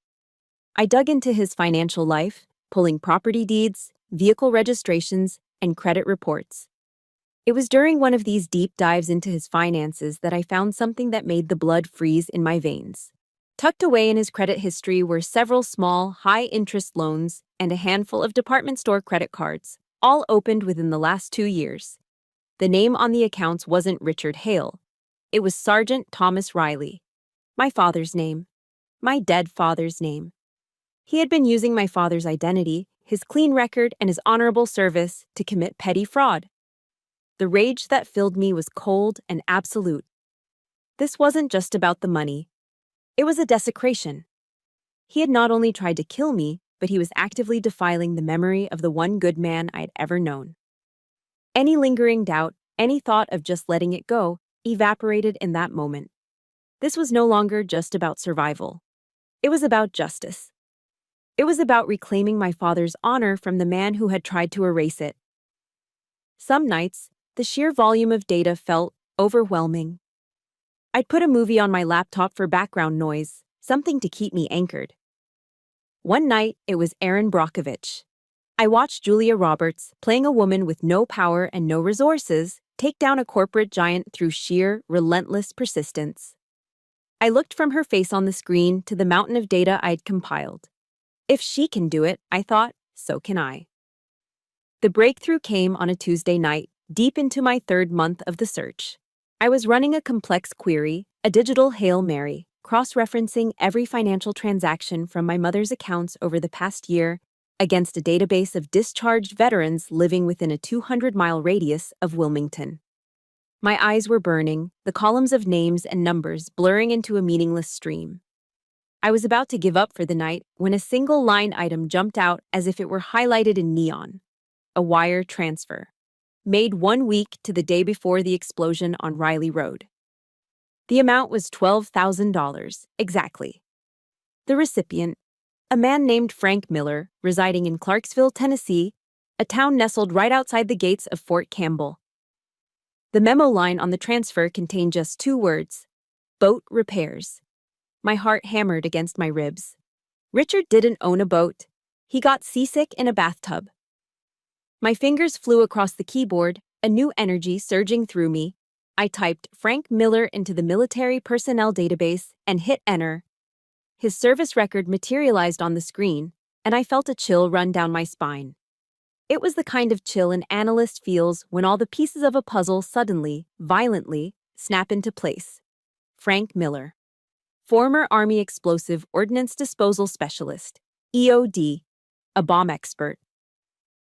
I dug into his financial life, pulling property deeds, vehicle registrations, and credit reports. It was during one of these deep dives into his finances that I found something that made the blood freeze in my veins. Tucked away in his credit history were several small, high-interest loans and a handful of department store credit cards, all opened within the last 2 years. The name on the accounts wasn't Richard Hale. It was Sergeant Thomas Riley. My father's name. My dead father's name. He had been using my father's identity, his clean record, and his honorable service to commit petty fraud. The rage that filled me was cold and absolute. This wasn't just about the money. It was a desecration. He had not only tried to kill me, but he was actively defiling the memory of the one good man I'd ever known. Any lingering doubt, any thought of just letting it go, evaporated in that moment. This was no longer just about survival. It was about justice. It was about reclaiming my father's honor from the man who had tried to erase it. Some nights, the sheer volume of data felt overwhelming. I'd put a movie on my laptop for background noise, something to keep me anchored. One night, it was Erin Brockovich. I watched Julia Roberts, playing a woman with no power and no resources, take down a corporate giant through sheer, relentless persistence. I looked from her face on the screen to the mountain of data I'd compiled. If she can do it, I thought, so can I. The breakthrough came on a Tuesday night, deep into my 3rd month of the search. I was running a complex query, a digital Hail Mary, cross-referencing every financial transaction from my mother's accounts over the past year against a database of discharged veterans living within a 200-mile radius of Wilmington. My eyes were burning, the columns of names and numbers blurring into a meaningless stream. I was about to give up for the night when a single line item jumped out as if it were highlighted in neon. A wire transfer. Made 1 week to the day before the explosion on Riley Road. The amount was $12,000, exactly. The recipient, a man named Frank Miller, residing in Clarksville, Tennessee, a town nestled right outside the gates of Fort Campbell. The memo line on the transfer contained just 2 words: boat repairs. My heart hammered against my ribs. Richard didn't own a boat. He got seasick in a bathtub. My fingers flew across the keyboard, a new energy surging through me. I typed Frank Miller into the military personnel database and hit enter. His service record materialized on the screen, and I felt a chill run down my spine. It was the kind of chill an analyst feels when all the pieces of a puzzle suddenly, violently, snap into place. Frank Miller. Former Army Explosive Ordnance Disposal Specialist, EOD, a bomb expert.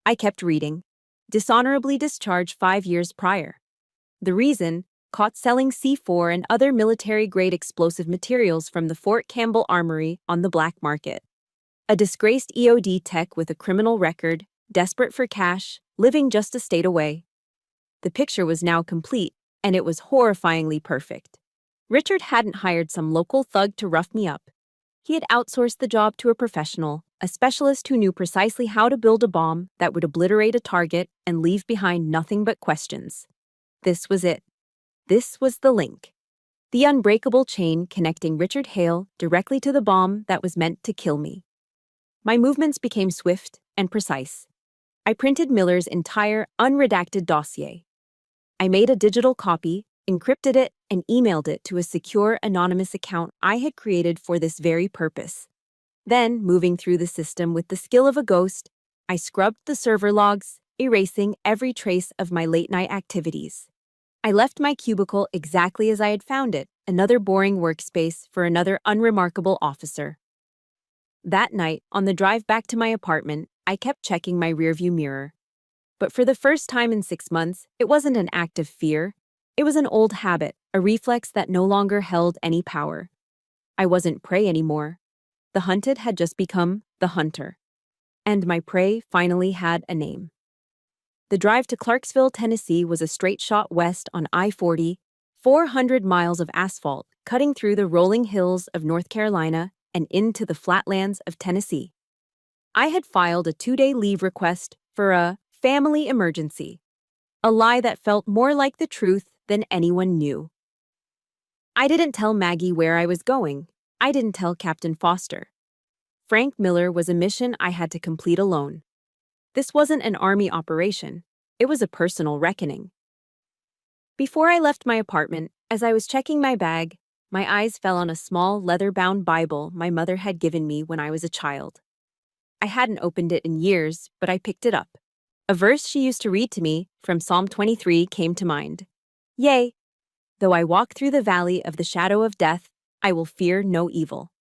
I kept reading. Dishonorably discharged 5 years prior. The reason, caught selling C4 and other military-grade explosive materials from the Fort Campbell Armory on the black market. A disgraced EOD tech with a criminal record, desperate for cash, living just a state away. The picture was now complete, and it was horrifyingly perfect. Richard hadn't hired some local thug to rough me up. He had outsourced the job to a professional, a specialist who knew precisely how to build a bomb that would obliterate a target and leave behind nothing but questions. This was it. This was the link. The unbreakable chain connecting Richard Hale directly to the bomb that was meant to kill me. My movements became swift and precise. I printed Miller's entire unredacted dossier. I made a digital copy, encrypted it, and emailed it to a secure, anonymous account I had created for this very purpose. Then, moving through the system with the skill of a ghost, I scrubbed the server logs, erasing every trace of my late-night activities. I left my cubicle exactly as I had found it, another boring workspace for another unremarkable officer. That night, on the drive back to my apartment, I kept checking my rearview mirror. But for the first time in 6 months, it wasn't an act of fear. It was an old habit, a reflex that no longer held any power. I wasn't prey anymore. The hunted had just become the hunter. And my prey finally had a name. The drive to Clarksville, Tennessee was a straight shot west on I-40, 400 miles of asphalt cutting through the rolling hills of North Carolina and into the flatlands of Tennessee. I had filed a 2-day leave request for a family emergency, a lie that felt more like the truth than anyone knew. I didn't tell Maggie where I was going. I didn't tell Captain Foster. Frank Miller was a mission I had to complete alone. This wasn't an army operation. It was a personal reckoning. Before I left my apartment, as I was checking my bag, my eyes fell on a small leather-bound Bible my mother had given me when I was a child. I hadn't opened it in years, but I picked it up. A verse she used to read to me from Psalm 23 came to mind. Yea, though I walk through the valley of the shadow of death, I will fear no evil.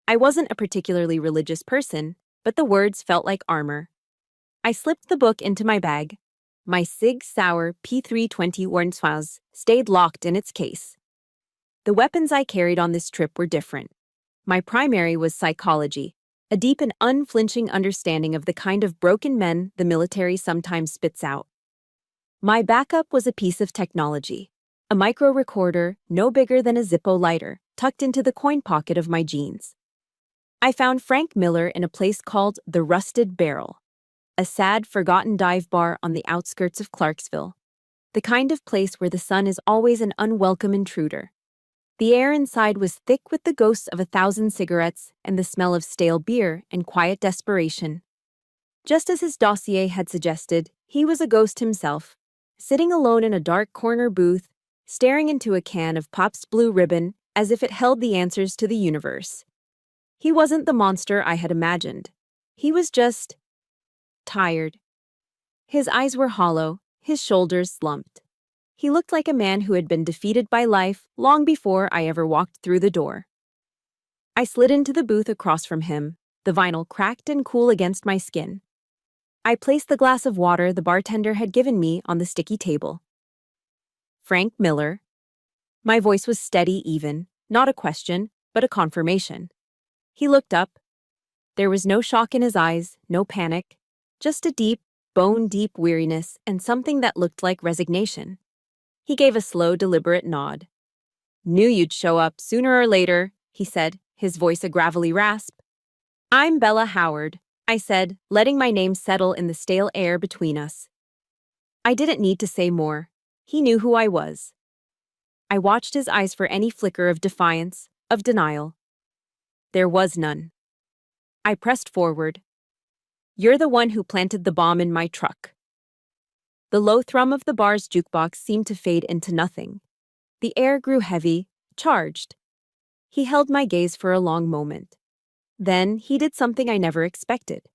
I wasn't a particularly religious person, but the words felt like armor. I slipped the book into my bag. My Sig Sauer P320 Warnsfaz stayed locked in its case. The weapons I carried on this trip were different. My primary was psychology, a deep and unflinching understanding of the kind of broken men the military sometimes spits out. My backup was a piece of technology, a micro recorder no bigger than a Zippo lighter, tucked into the coin pocket of my jeans. I found Frank Miller in a place called the Rusted Barrel, a sad, forgotten dive bar on the outskirts of Clarksville, the kind of place where the sun is always an unwelcome intruder. The air inside was thick with the ghosts of 1,000 cigarettes and the smell of stale beer and quiet desperation. Just as his dossier had suggested, he was a ghost himself, sitting alone in a dark corner booth, staring into a can of Pop's Blue Ribbon as if it held the answers to the universe. He wasn't the monster I had imagined. He was just tired. His eyes were hollow, his shoulders slumped. He looked like a man who had been defeated by life long before I ever walked through the door. I slid into the booth across from him, the vinyl cracked and cool against my skin. I placed the glass of water the bartender had given me on the sticky table. Frank Miller. My voice was steady even, not a question, but a confirmation. He looked up. There was no shock in his eyes, no panic, just a deep, bone-deep weariness and something that looked like resignation. He gave a slow, deliberate nod. Knew you'd show up sooner or later, he said, his voice a gravelly rasp. I'm Bella Howard, I said, letting my name settle in the stale air between us. I didn't need to say more. He knew who I was. I watched his eyes for any flicker of defiance, of denial. There was none. I pressed forward. You're the one who planted the bomb in my truck. The low thrum of the bar's jukebox seemed to fade into nothing. The air grew heavy, charged. He held my gaze for a long moment. Then he did something I never expected.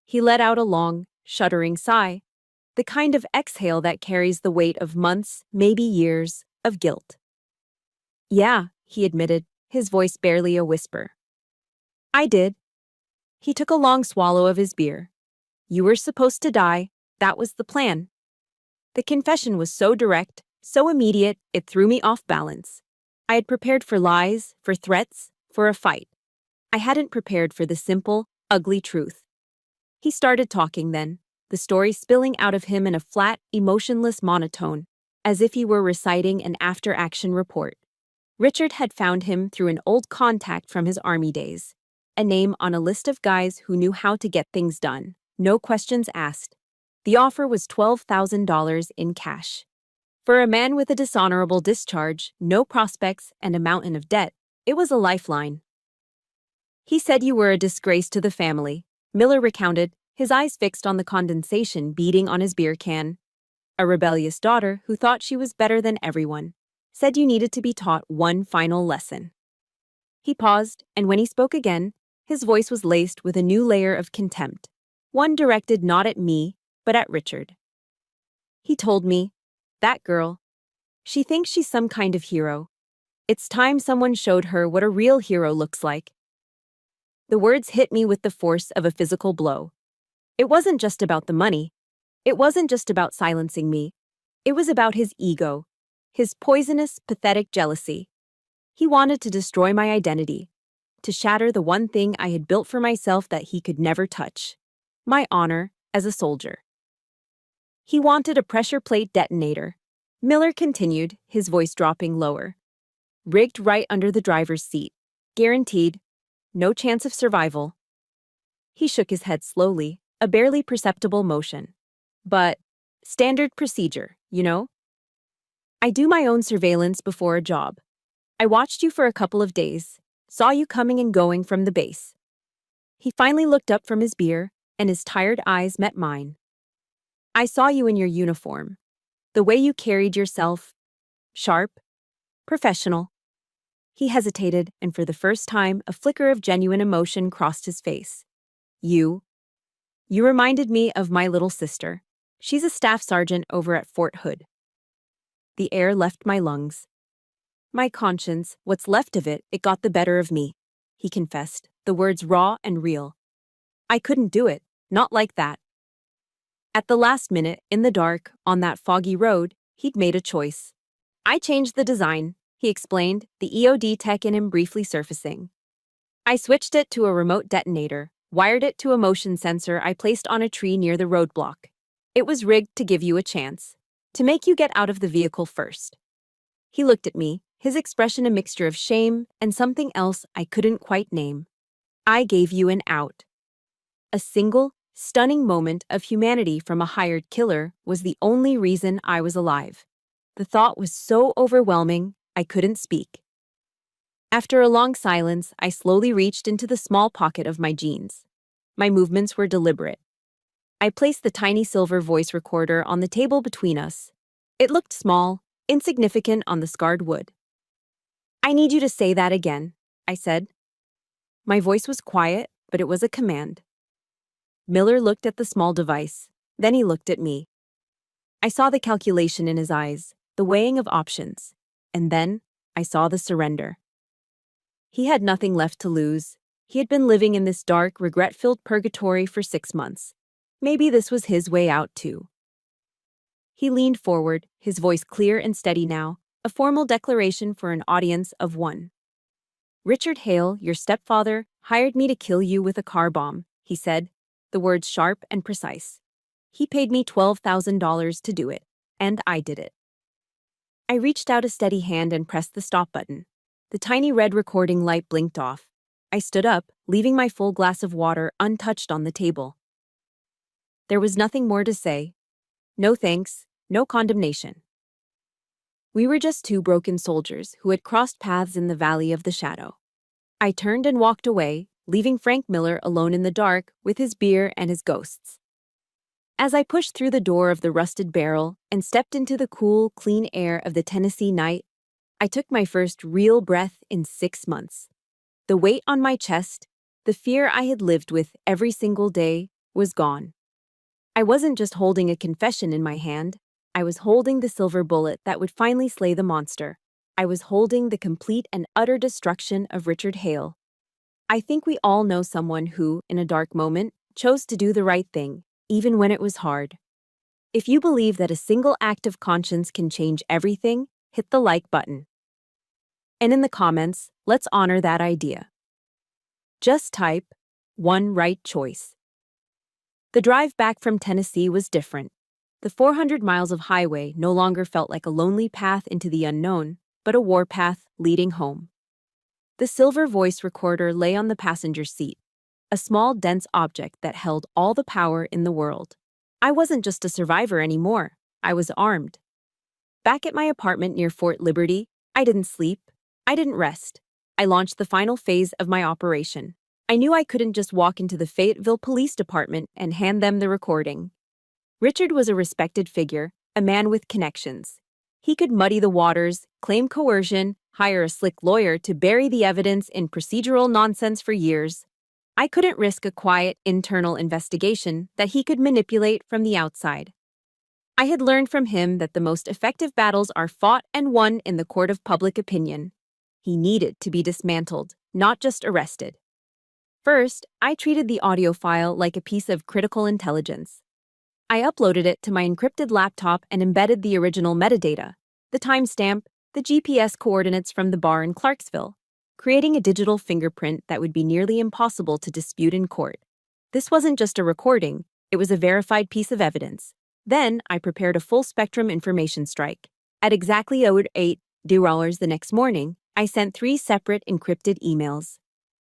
He let out a long, shuddering sigh, the kind of exhale that carries the weight of months, maybe years, of guilt. Yeah, he admitted, his voice barely a whisper. I did. He took a long swallow of his beer. You were supposed to die. That was the plan. The confession was so direct, so immediate, it threw me off balance. I had prepared for lies, for threats, for a fight. I hadn't prepared for the simple, ugly truth. He started talking then, the story spilling out of him in a flat, emotionless monotone, as if he were reciting an after-action report. Richard had found him through an old contact from his army days, a name on a list of guys who knew how to get things done, no questions asked. The offer was $12,000 in cash. For a man with a dishonorable discharge, no prospects, and a mountain of debt, it was a lifeline. He said you were a disgrace to the family, Miller recounted, his eyes fixed on the condensation beading on his beer can. A rebellious daughter who thought she was better than everyone. Said you needed to be taught one final lesson. He paused, and when he spoke again, his voice was laced with a new layer of contempt. One directed not at me, but at Richard. He told me, "That girl. She thinks she's some kind of hero. It's time someone showed her what a real hero looks like." The words hit me with the force of a physical blow. It wasn't just about the money. It wasn't just about silencing me. It was about his ego, his poisonous, pathetic jealousy. He wanted to destroy my identity, to shatter the one thing I had built for myself that he could never touch: my honor as a soldier. He wanted a pressure plate detonator. Miller continued, his voice dropping lower. Rigged right under the driver's seat. Guaranteed. No chance of survival. He shook his head slowly, a barely perceptible motion. But, standard procedure, you know? I do my own surveillance before a job. I watched you for a couple of days, saw you coming and going from the base. He finally looked up from his beer, and his tired eyes met mine. I saw you in your uniform. The way you carried yourself. Sharp. Professional. He hesitated, and for the first time, a flicker of genuine emotion crossed his face. You reminded me of my little sister. She's a staff sergeant over at Fort Hood. The air left my lungs. My conscience, what's left of it, it got the better of me, he confessed, the words raw and real. I couldn't do it, not like that. At the last minute, in the dark, on that foggy road, he'd made a choice. I changed the design, he explained, the EOD tech in him briefly surfacing. I switched it to a remote detonator, wired it to a motion sensor I placed on a tree near the roadblock. It was rigged to give you a chance, to make you get out of the vehicle first. He looked at me, his expression a mixture of shame and something else I couldn't quite name. I gave you an out. A single, stunning moment of humanity from a hired killer was the only reason I was alive. The thought was so overwhelming, I couldn't speak. After a long silence, I slowly reached into the small pocket of my jeans. My movements were deliberate. I placed the tiny silver voice recorder on the table between us. It looked small, insignificant on the scarred wood. I need you to say that again, I said. My voice was quiet, but it was a command. Miller looked at the small device. Then he looked at me. I saw the calculation in his eyes, the weighing of options. And then I saw the surrender. He had nothing left to lose. He had been living in this dark, regret-filled purgatory for 6 months. Maybe this was his way out, too. He leaned forward, his voice clear and steady now, a formal declaration for an audience of one. Richard Hale, your stepfather, hired me to kill you with a car bomb, he said, the words sharp and precise. He paid me $12,000 to do it, and I did it. I reached out a steady hand and pressed the stop button. The tiny red recording light blinked off. I stood up, leaving my full glass of water untouched on the table. There was nothing more to say. No thanks, no condemnation. We were just two broken soldiers who had crossed paths in the Valley of the Shadow. I turned and walked away, leaving Frank Miller alone in the dark with his beer and his ghosts. As I pushed through the door of the rusted barrel and stepped into the cool, clean air of the Tennessee night, I took my first real breath in 6 months. The weight on my chest, the fear I had lived with every single day, was gone. I wasn't just holding a confession in my hand. I was holding the silver bullet that would finally slay the monster. I was holding the complete and utter destruction of Richard Hale. I think we all know someone who, in a dark moment, chose to do the right thing, even when it was hard. If you believe that a single act of conscience can change everything, hit the like button. And in the comments, let's honor that idea. Just type, one right choice. The drive back from Tennessee was different. The 400 miles of highway no longer felt like a lonely path into the unknown, but a warpath leading home. The silver voice recorder lay on the passenger seat, a small, dense object that held all the power in the world. I wasn't just a survivor anymore. I was armed. Back at my apartment near Fort Liberty, I didn't sleep. I didn't rest. I launched the final phase of my operation. I knew I couldn't just walk into the Fayetteville Police Department and hand them the recording. Richard was a respected figure, a man with connections. He could muddy the waters, claim coercion, hire a slick lawyer to bury the evidence in procedural nonsense for years. I couldn't risk a quiet, internal investigation that he could manipulate from the outside. I had learned from him that the most effective battles are fought and won in the court of public opinion. He needed to be dismantled, not just arrested. First, I treated the audio file like a piece of critical intelligence. I uploaded it to my encrypted laptop and embedded the original metadata, the timestamp, the GPS coordinates from the bar in Clarksville, creating a digital fingerprint that would be nearly impossible to dispute in court. This wasn't just a recording, it was a verified piece of evidence. Then, I prepared a full-spectrum information strike. At exactly 08 hours the next morning, I sent 3 separate encrypted emails.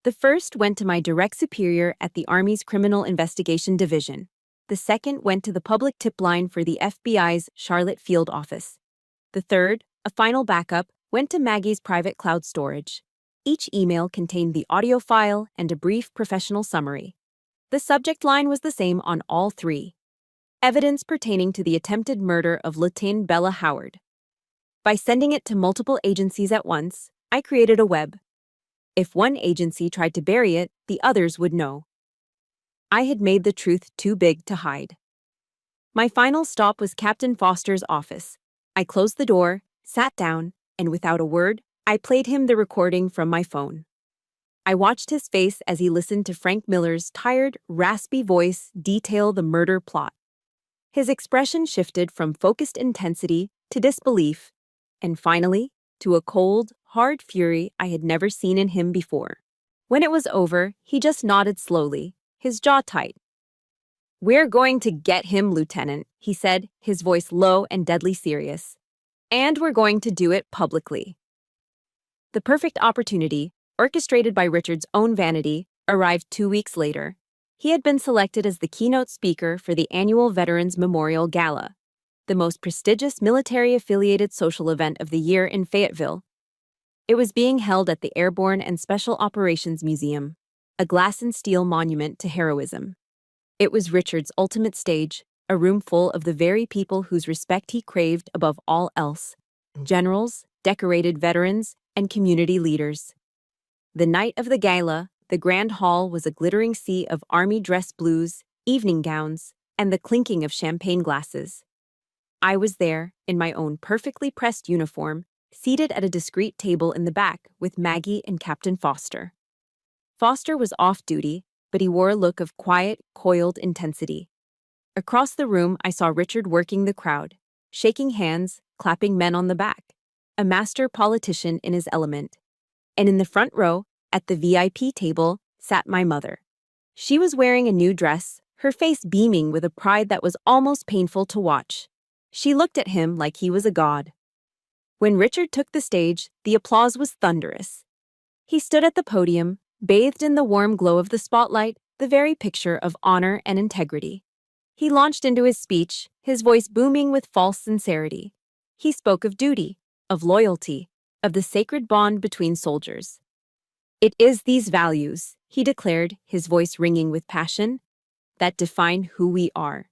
The first went to my direct superior at the Army's Criminal Investigation Division. The second went to the public tip line for the FBI's Charlotte Field Office. The third, a final backup, went to Maggie's private cloud storage. Each email contained the audio file and a brief professional summary. The subject line was the same on all 3. Evidence pertaining to the attempted murder of Lieutenant Bella Howard. By sending it to multiple agencies at once, I created a web. If one agency tried to bury it, the others would know. I had made the truth too big to hide. My final stop was Captain Foster's office. I closed the door, sat down, and without a word, I played him the recording from my phone. I watched his face as he listened to Frank Miller's tired, raspy voice detail the murder plot. His expression shifted from focused intensity to disbelief, and finally, to a cold, hard fury I had never seen in him before. When it was over, he just nodded slowly, his jaw tight. "We're going to get him, Lieutenant," he said, his voice low and deadly serious. "And we're going to do it publicly." The perfect opportunity, orchestrated by Richard's own vanity, arrived 2 weeks later. He had been selected as the keynote speaker for the annual Veterans Memorial Gala, the most prestigious military-affiliated social event of the year in Fayetteville. It was being held at the Airborne and Special Operations Museum, a glass and steel monument to heroism. It was Richard's ultimate stage, a room full of the very people whose respect he craved above all else: generals, decorated veterans, and community leaders. The night of the gala, the Grand Hall was a glittering sea of army dress blues, evening gowns, and the clinking of champagne glasses. I was there, in my own perfectly pressed uniform, seated at a discreet table in the back with Maggie and Captain Foster. Foster was off duty, but he wore a look of quiet, coiled intensity. Across the room, I saw Richard working the crowd, shaking hands, clapping men on the back, a master politician in his element. And in the front row, at the VIP table, sat my mother. She was wearing a new dress, her face beaming with a pride that was almost painful to watch. She looked at him like he was a god. When Richard took the stage, the applause was thunderous. He stood at the podium, bathed in the warm glow of the spotlight, the very picture of honor and integrity. He launched into his speech, his voice booming with false sincerity. He spoke of duty, of loyalty, of the sacred bond between soldiers. "It is these values," he declared, his voice ringing with passion, "that define who we are.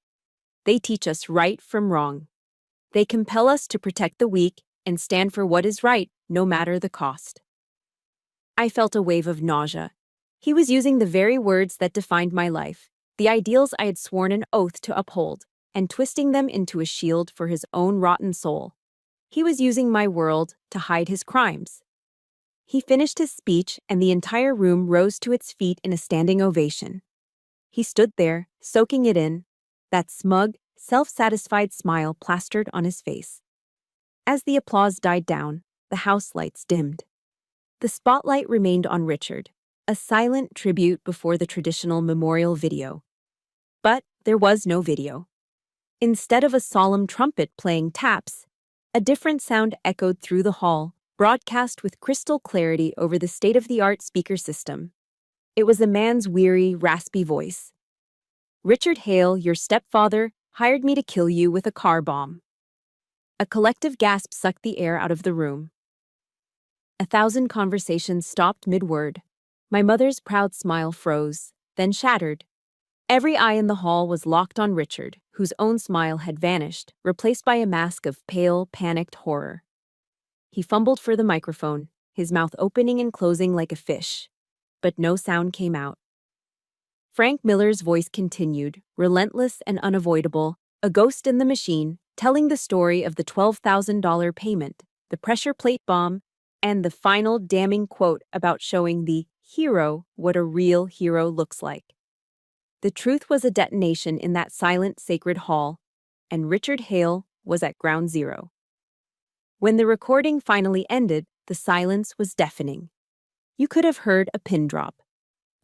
They teach us right from wrong. They compel us to protect the weak and stand for what is right, no matter the cost." I felt a wave of nausea. He was using the very words that defined my life, the ideals I had sworn an oath to uphold, and twisting them into a shield for his own rotten soul. He was using my world to hide his crimes. He finished his speech, and the entire room rose to its feet in a standing ovation. He stood there, soaking it in, that smug, self-satisfied smile plastered on his face. As the applause died down, the house lights dimmed. The spotlight remained on Richard, a silent tribute before the traditional memorial video. But there was no video. Instead of a solemn trumpet playing taps, a different sound echoed through the hall, broadcast with crystal clarity over the state-of-the-art speaker system. It was a man's weary, raspy voice. "Richard Hale, your stepfather, hired me to kill you with a car bomb." A collective gasp sucked the air out of the room. 1,000 conversations stopped mid-word. My mother's proud smile froze, then shattered. Every eye in the hall was locked on Richard, whose own smile had vanished, replaced by a mask of pale, panicked horror. He fumbled for the microphone, his mouth opening and closing like a fish. But no sound came out. Frank Miller's voice continued, relentless and unavoidable, a ghost in the machine, telling the story of the $12,000 payment, the pressure plate bomb, and the final damning quote about showing the hero what a real hero looks like. The truth was a detonation in that silent, sacred hall, and Richard Hale was at ground zero. When the recording finally ended, the silence was deafening. You could have heard a pin drop.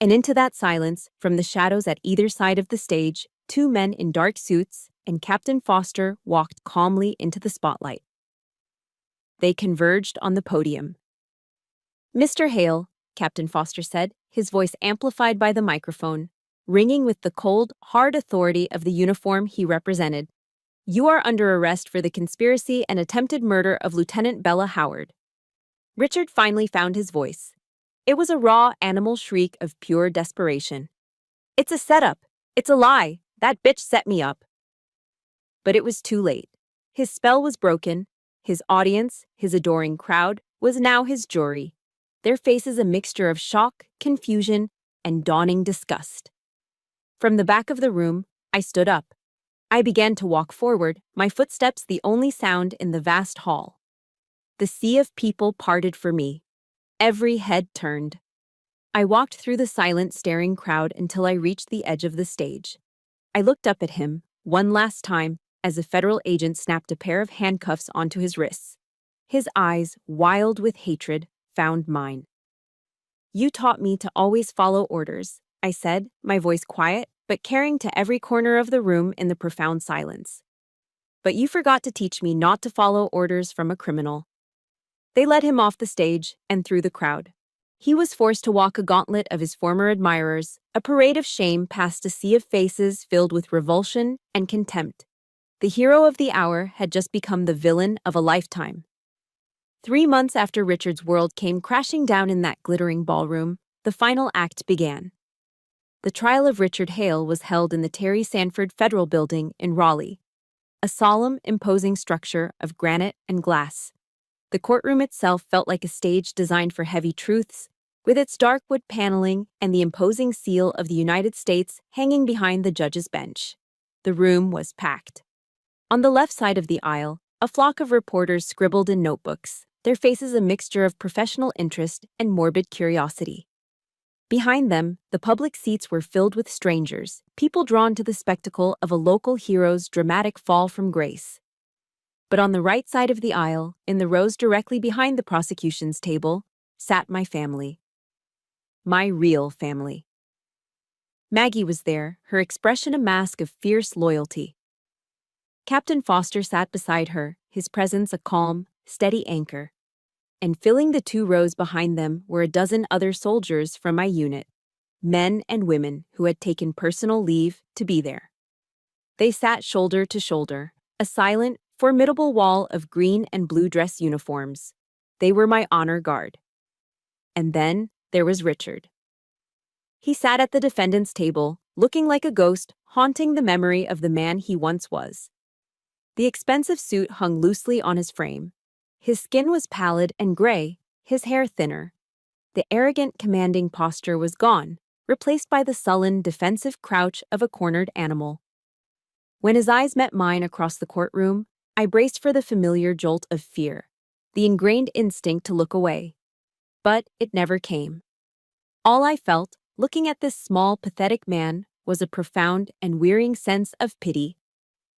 And into that silence, from the shadows at either side of the stage, two men in dark suits and Captain Foster walked calmly into the spotlight. They converged on the podium. "Mr. Hale," Captain Foster said, his voice amplified by the microphone, ringing with the cold, hard authority of the uniform he represented. "You are under arrest for the conspiracy and attempted murder of Lieutenant Bella Howard." Richard finally found his voice. It was a raw, animal shriek of pure desperation. "It's a setup. It's a lie. That bitch set me up." But it was too late. His spell was broken. His audience, his adoring crowd, was now his jury. Their faces a mixture of shock, confusion, and dawning disgust. From the back of the room, I stood up. I began to walk forward, my footsteps the only sound in the vast hall. The sea of people parted for me. Every head turned. I walked through the silent, staring crowd until I reached the edge of the stage. I looked up at him, one last time, as a federal agent snapped a pair of handcuffs onto his wrists. His eyes, wild with hatred, found mine. "You taught me to always follow orders," I said, my voice quiet, but carrying to every corner of the room in the profound silence. "But you forgot to teach me not to follow orders from a criminal." They led him off the stage and through the crowd. He was forced to walk a gauntlet of his former admirers, a parade of shame past a sea of faces filled with revulsion and contempt. The hero of the hour had just become the villain of a lifetime. 3 months after Richard's world came crashing down in that glittering ballroom, the final act began. The trial of Richard Hale was held in the Terry Sanford Federal Building in Raleigh, a solemn, imposing structure of granite and glass. The courtroom itself felt like a stage designed for heavy truths, with its dark wood paneling and the imposing seal of the United States hanging behind the judge's bench. The room was packed. On the left side of the aisle, a flock of reporters scribbled in notebooks, their faces a mixture of professional interest and morbid curiosity. Behind them, the public seats were filled with strangers, people drawn to the spectacle of a local hero's dramatic fall from grace. But on the right side of the aisle, in the rows directly behind the prosecution's table, sat my family. My real family. Maggie was there, her expression a mask of fierce loyalty. Captain Foster sat beside her, his presence a calm, steady anchor. And filling the 2 rows behind them were a dozen other soldiers from my unit, men and women who had taken personal leave to be there. They sat shoulder to shoulder, a silent, formidable wall of green and blue dress uniforms. They were my honor guard. And then there was Richard. He sat at the defendant's table, looking like a ghost, haunting the memory of the man he once was. The expensive suit hung loosely on his frame. His skin was pallid and gray, his hair thinner. The arrogant, commanding posture was gone, replaced by the sullen, defensive crouch of a cornered animal. When his eyes met mine across the courtroom, I braced for the familiar jolt of fear, the ingrained instinct to look away. But it never came. All I felt, looking at this small, pathetic man, was a profound and wearying sense of pity.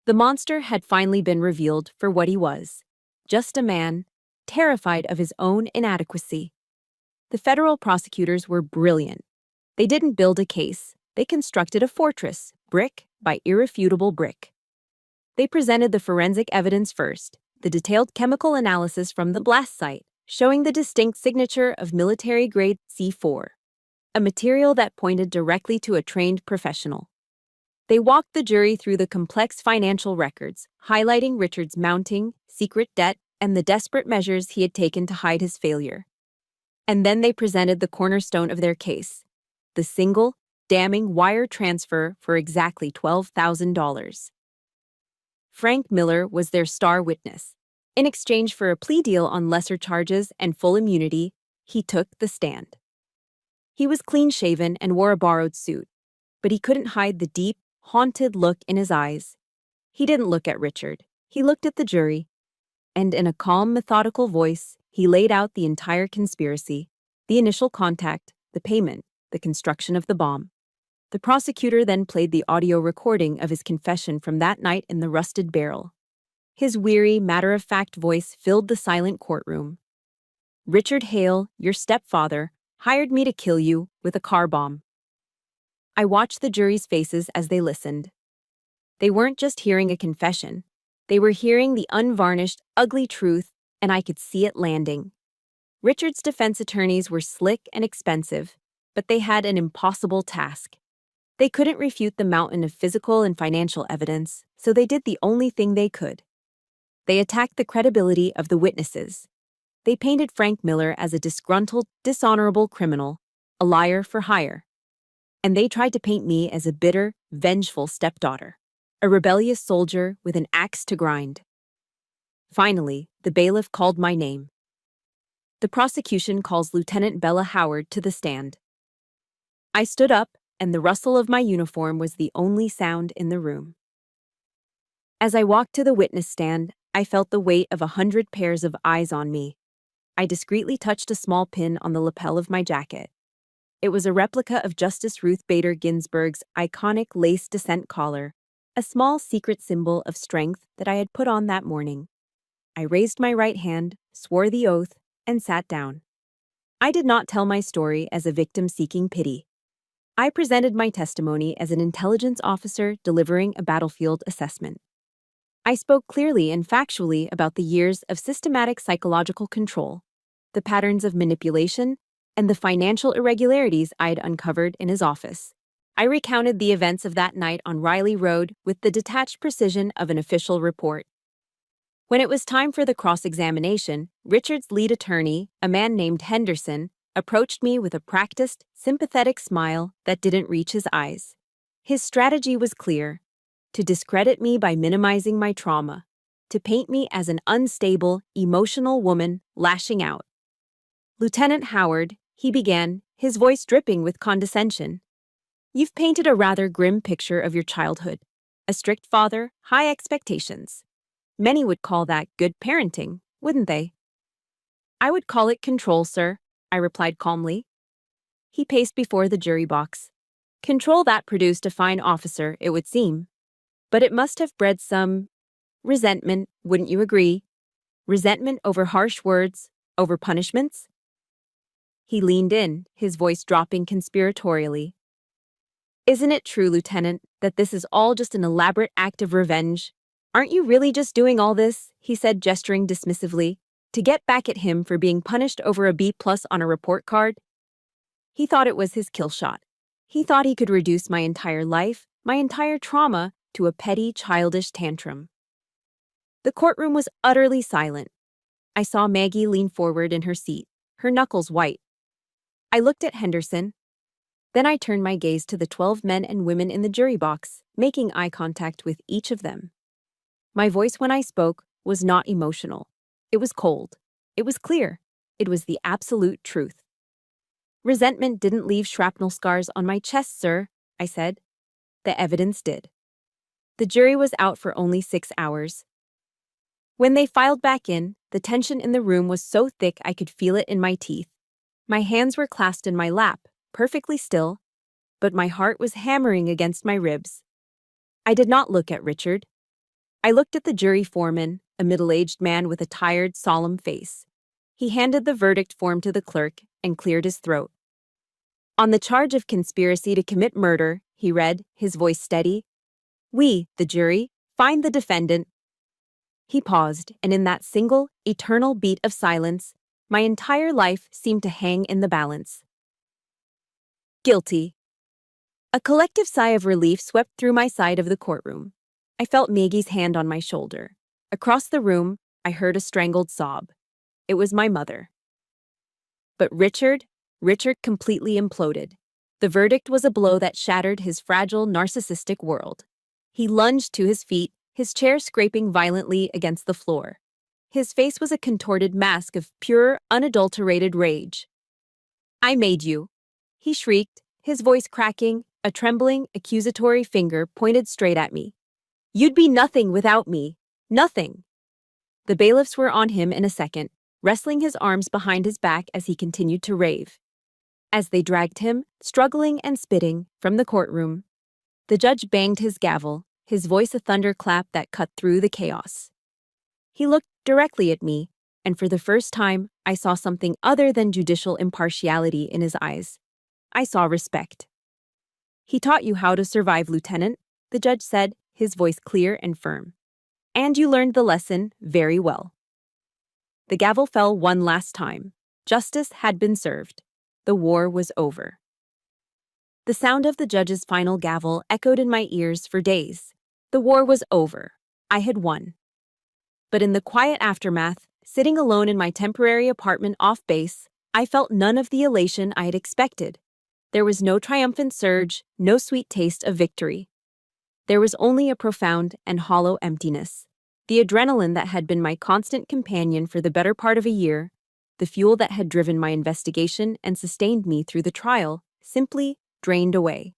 The monster had finally been revealed for what he was. Just a man, terrified of his own inadequacy. The federal prosecutors were brilliant. They didn't build a case. They constructed a fortress, brick by irrefutable brick. They presented the forensic evidence first, the detailed chemical analysis from the blast site, showing the distinct signature of military-grade C4, a material that pointed directly to a trained professional. They walked the jury through the complex financial records, highlighting Richard's mounting, secret debt and the desperate measures he had taken to hide his failure. And then they presented the cornerstone of their case, the single, damning wire transfer for exactly $12,000. Frank Miller was their star witness. In exchange for a plea deal on lesser charges and full immunity, he took the stand. He was clean-shaven and wore a borrowed suit, but he couldn't hide the deep, haunted look in his eyes. He didn't look at Richard. He looked at the jury, and in a calm, methodical voice, he laid out the entire conspiracy: the initial contact, the payment, the construction of the bomb. The prosecutor then played the audio recording of his confession from that night in the rusted barrel. His weary, matter-of-fact voice filled the silent courtroom. "Richard Hale, your stepfather, hired me to kill you with a car bomb." I watched the jury's faces as they listened. They weren't just hearing a confession. They were hearing the unvarnished, ugly truth, and I could see it landing. Richard's defense attorneys were slick and expensive, but they had an impossible task. They couldn't refute the mountain of physical and financial evidence, so they did the only thing they could. They attacked the credibility of the witnesses. They painted Frank Miller as a disgruntled, dishonorable criminal, a liar for hire. And they tried to paint me as a bitter, vengeful stepdaughter, a rebellious soldier with an axe to grind. Finally, the bailiff called my name. The prosecution calls Lieutenant Bella Howard to the stand. I stood up, and the rustle of my uniform was the only sound in the room. As I walked to the witness stand, I felt the weight of 100 pairs of eyes on me. I discreetly touched a small pin on the lapel of my jacket. It was a replica of Justice Ruth Bader Ginsburg's iconic lace descent collar, a small secret symbol of strength that I had put on that morning. I raised my right hand, swore the oath, and sat down. I did not tell my story as a victim seeking pity. I presented my testimony as an intelligence officer delivering a battlefield assessment. I spoke clearly and factually about the years of systematic psychological control, the patterns of manipulation, and the financial irregularities I had uncovered in his office. I recounted the events of that night on Riley Road with the detached precision of an official report. When it was time for the cross-examination, Richard's lead attorney, a man named Henderson, approached me with a practiced, sympathetic smile that didn't reach his eyes. His strategy was clear: to discredit me by minimizing my trauma, to paint me as an unstable, emotional woman lashing out. "Lieutenant Howard," he began, his voice dripping with condescension, "you've painted a rather grim picture of your childhood. A strict father, high expectations. Many would call that good parenting, wouldn't they?" "I would call it control, sir," I replied calmly. He paced before the jury box. "Control that produced a fine officer, it would seem. But it must have bred some resentment, wouldn't you agree? Resentment over harsh words, over punishments?" He leaned in, his voice dropping conspiratorially. "Isn't it true, Lieutenant, that this is all just an elaborate act of revenge? Aren't you really just doing all this," he said, gesturing dismissively, "to get back at him for being punished over a B+ on a report card?" He thought it was his kill shot. He thought he could reduce my entire life, my entire trauma, to a petty, childish tantrum. The courtroom was utterly silent. I saw Maggie lean forward in her seat, her knuckles white. I looked at Henderson. Then I turned my gaze to the 12 men and women in the jury box, making eye contact with each of them. My voice when I spoke was not emotional. It was cold. It was clear. It was the absolute truth. "Resentment didn't leave shrapnel scars on my chest, sir," I said. "The evidence did." The jury was out for only 6 hours. When they filed back in, the tension in the room was so thick I could feel it in my teeth. My hands were clasped in my lap, perfectly still, but my heart was hammering against my ribs. I did not look at Richard. I looked at the jury foreman, a middle-aged man with a tired, solemn face. He handed the verdict form to the clerk and cleared his throat. "On the charge of conspiracy to commit murder," he read, his voice steady, "we, the jury, find the defendant." He paused, and in that single, eternal beat of silence, my entire life seemed to hang in the balance. "Guilty." A collective sigh of relief swept through my side of the courtroom. I felt Maggie's hand on my shoulder. Across the room, I heard a strangled sob. It was my mother. But Richard completely imploded. The verdict was a blow that shattered his fragile, narcissistic world. He lunged to his feet, his chair scraping violently against the floor. His face was a contorted mask of pure, unadulterated rage. "I made you," he shrieked, his voice cracking, a trembling, accusatory finger pointed straight at me. "You'd be nothing without me. Nothing." The bailiffs were on him in a second, wrestling his arms behind his back as he continued to rave. As they dragged him, struggling and spitting, from the courtroom, the judge banged his gavel, his voice a thunderclap that cut through the chaos. He looked directly at me, and for the first time, I saw something other than judicial impartiality in his eyes. I saw respect. "He taught you how to survive, Lieutenant," the judge said, his voice clear and firm. "And you learned the lesson very well." The gavel fell one last time. Justice had been served. The war was over. The sound of the judge's final gavel echoed in my ears for days. The war was over. I had won. But in the quiet aftermath, sitting alone in my temporary apartment off base, I felt none of the elation I had expected. There was no triumphant surge, no sweet taste of victory. There was only a profound and hollow emptiness. The adrenaline that had been my constant companion for the better part of a year, the fuel that had driven my investigation and sustained me through the trial, simply drained away.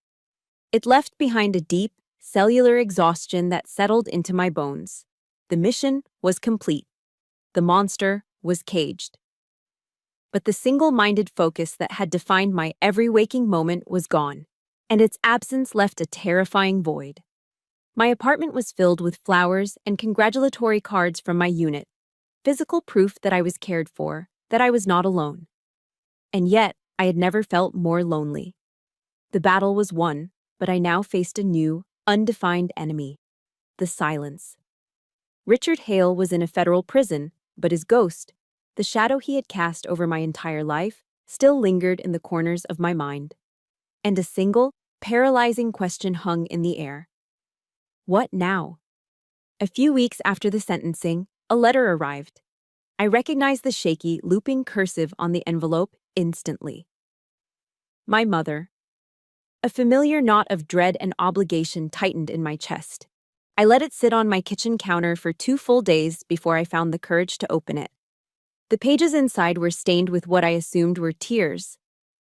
It left behind a deep, cellular exhaustion that settled into my bones. The mission was complete. The monster was caged. But the single-minded focus that had defined my every waking moment was gone, and its absence left a terrifying void. My apartment was filled with flowers and congratulatory cards from my unit, physical proof that I was cared for, that I was not alone. And yet, I had never felt more lonely. The battle was won, but I now faced a new, undefined enemy: the silence. Richard Hale was in a federal prison, but his ghost, the shadow he had cast over my entire life, still lingered in the corners of my mind. And a single, paralyzing question hung in the air. What now? A few weeks after the sentencing, a letter arrived. I recognized the shaky, looping cursive on the envelope instantly. My mother. A familiar knot of dread and obligation tightened in my chest. I let it sit on my kitchen counter for 2 full days before I found the courage to open it. The pages inside were stained with what I assumed were tears.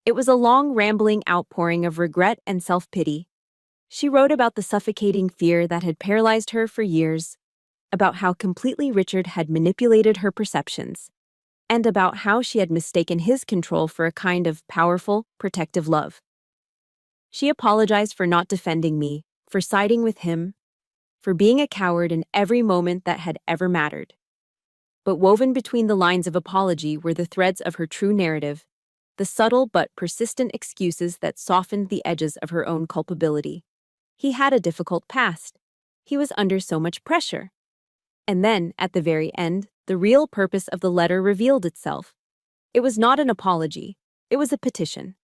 It was a long, rambling outpouring of regret and self-pity. She wrote about the suffocating fear that had paralyzed her for years, about how completely Richard had manipulated her perceptions, and about how she had mistaken his control for a kind of powerful, protective love. She apologized for not defending me, for siding with him, for being a coward in every moment that had ever mattered. But woven between the lines of apology were the threads of her true narrative, the subtle but persistent excuses that softened the edges of her own culpability. He had a difficult past. He was under so much pressure. And then, at the very end, the real purpose of the letter revealed itself. It was not an apology. It was a petition.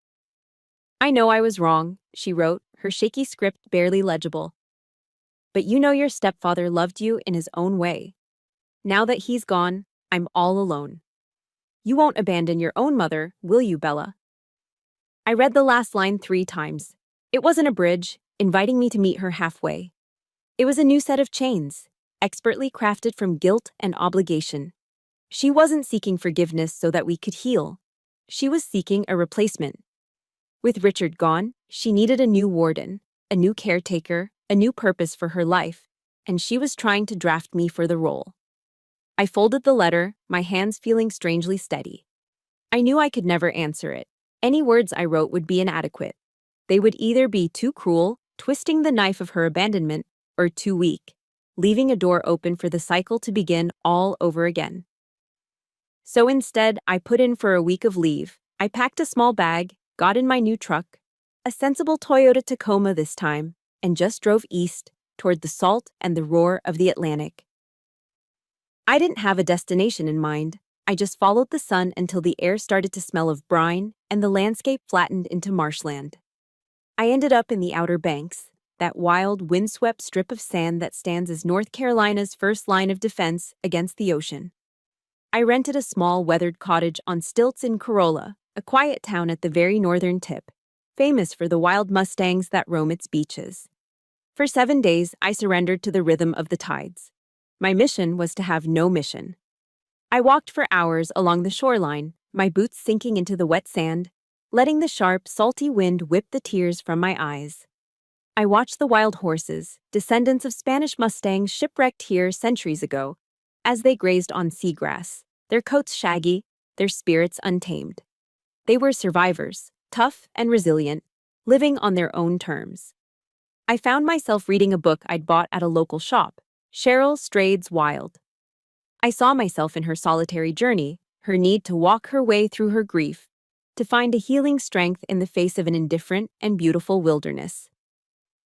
"I know I was wrong," she wrote, her shaky script barely legible. "But you know your stepfather loved you in his own way. Now that he's gone, I'm all alone. You won't abandon your own mother, will you, Bella?" I read the last line 3 times. It wasn't a bridge, inviting me to meet her halfway. It was a new set of chains, expertly crafted from guilt and obligation. She wasn't seeking forgiveness so that we could heal. She was seeking a replacement. With Richard gone, she needed a new warden, a new caretaker, a new purpose for her life, and she was trying to draft me for the role. I folded the letter, my hands feeling strangely steady. I knew I could never answer it. Any words I wrote would be inadequate. They would either be too cruel, twisting the knife of her abandonment, or too weak, leaving a door open for the cycle to begin all over again. So instead, I put in for a week of leave. I packed a small bag, got in my new truck, a sensible Toyota Tacoma this time, and just drove east, toward the salt and the roar of the Atlantic. I didn't have a destination in mind. I just followed the sun until the air started to smell of brine and the landscape flattened into marshland. I ended up in the Outer Banks, that wild, windswept strip of sand that stands as North Carolina's first line of defense against the ocean. I rented a small, weathered cottage on stilts in Corolla, a quiet town at the very northern tip, famous for the wild mustangs that roam its beaches. For 7 days, I surrendered to the rhythm of the tides. My mission was to have no mission. I walked for hours along the shoreline, my boots sinking into the wet sand, letting the sharp, salty wind whip the tears from my eyes. I watched the wild horses, descendants of Spanish mustangs shipwrecked here centuries ago, as they grazed on seagrass, their coats shaggy, their spirits untamed. They were survivors, tough and resilient, living on their own terms. I found myself reading a book I'd bought at a local shop, Cheryl Strayed's Wild. I saw myself in her solitary journey, her need to walk her way through her grief, to find a healing strength in the face of an indifferent and beautiful wilderness.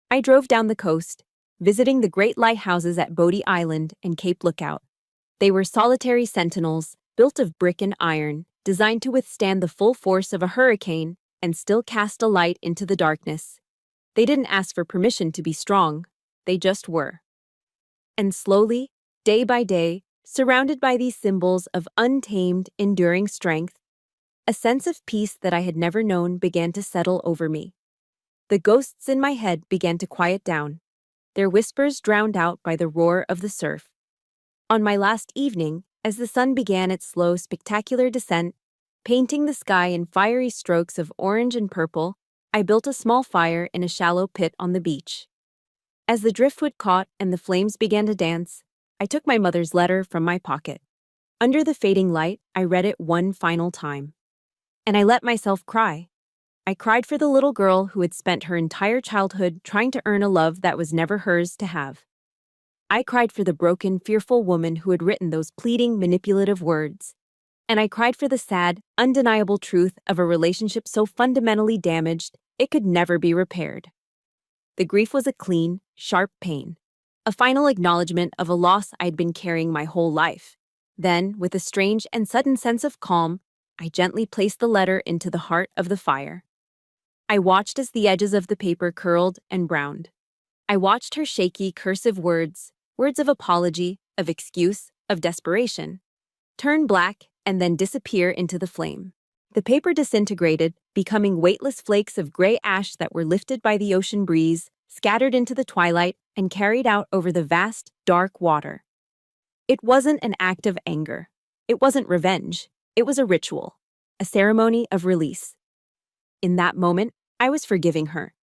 I drove down the coast, visiting the great lighthouses at Bodie Island and Cape Lookout. They were solitary sentinels, built of brick and iron, designed to withstand the full force of a hurricane and still cast a light into the darkness. They didn't ask for permission to be strong, they just were. And slowly, day by day, surrounded by these symbols of untamed, enduring strength, a sense of peace that I had never known began to settle over me. The ghosts in my head began to quiet down, their whispers drowned out by the roar of the surf. On my last evening, as the sun began its slow, spectacular descent, painting the sky in fiery strokes of orange and purple, I built a small fire in a shallow pit on the beach. As the driftwood caught and the flames began to dance, I took my mother's letter from my pocket. Under the fading light, I read it one final time. And I let myself cry. I cried for the little girl who had spent her entire childhood trying to earn a love that was never hers to have. I cried for the broken, fearful woman who had written those pleading, manipulative words. And I cried for the sad, undeniable truth of a relationship so fundamentally damaged it could never be repaired. The grief was a clean, sharp pain, a final acknowledgement of a loss I'd been carrying my whole life. Then, with a strange and sudden sense of calm, I gently placed the letter into the heart of the fire. I watched as the edges of the paper curled and browned. I watched her shaky, cursive words, words of apology, of excuse, of desperation, turn black and then disappear into the flame. The paper disintegrated, becoming weightless flakes of gray ash that were lifted by the ocean breeze, scattered into the twilight, and carried out over the vast, dark water. It wasn't an act of anger. It wasn't revenge. It was a ritual, a ceremony of release. In that moment, I was forgiving her,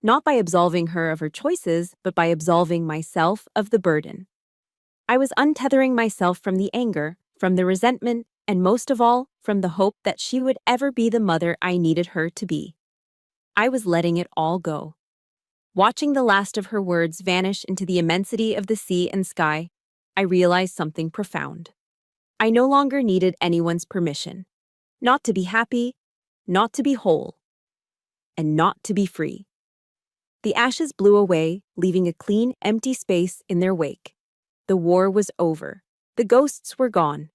not by absolving her of her choices, but by absolving myself of the burden. I was untethering myself from the anger, from the resentment, and most of all, from the hope that she would ever be the mother I needed her to be. I was letting it all go. Watching the last of her words vanish into the immensity of the sea and sky, I realized something profound. I no longer needed anyone's permission. Not to be happy, not to be whole, and not to be free. The ashes blew away, leaving a clean, empty space in their wake. The war was over. The ghosts were gone.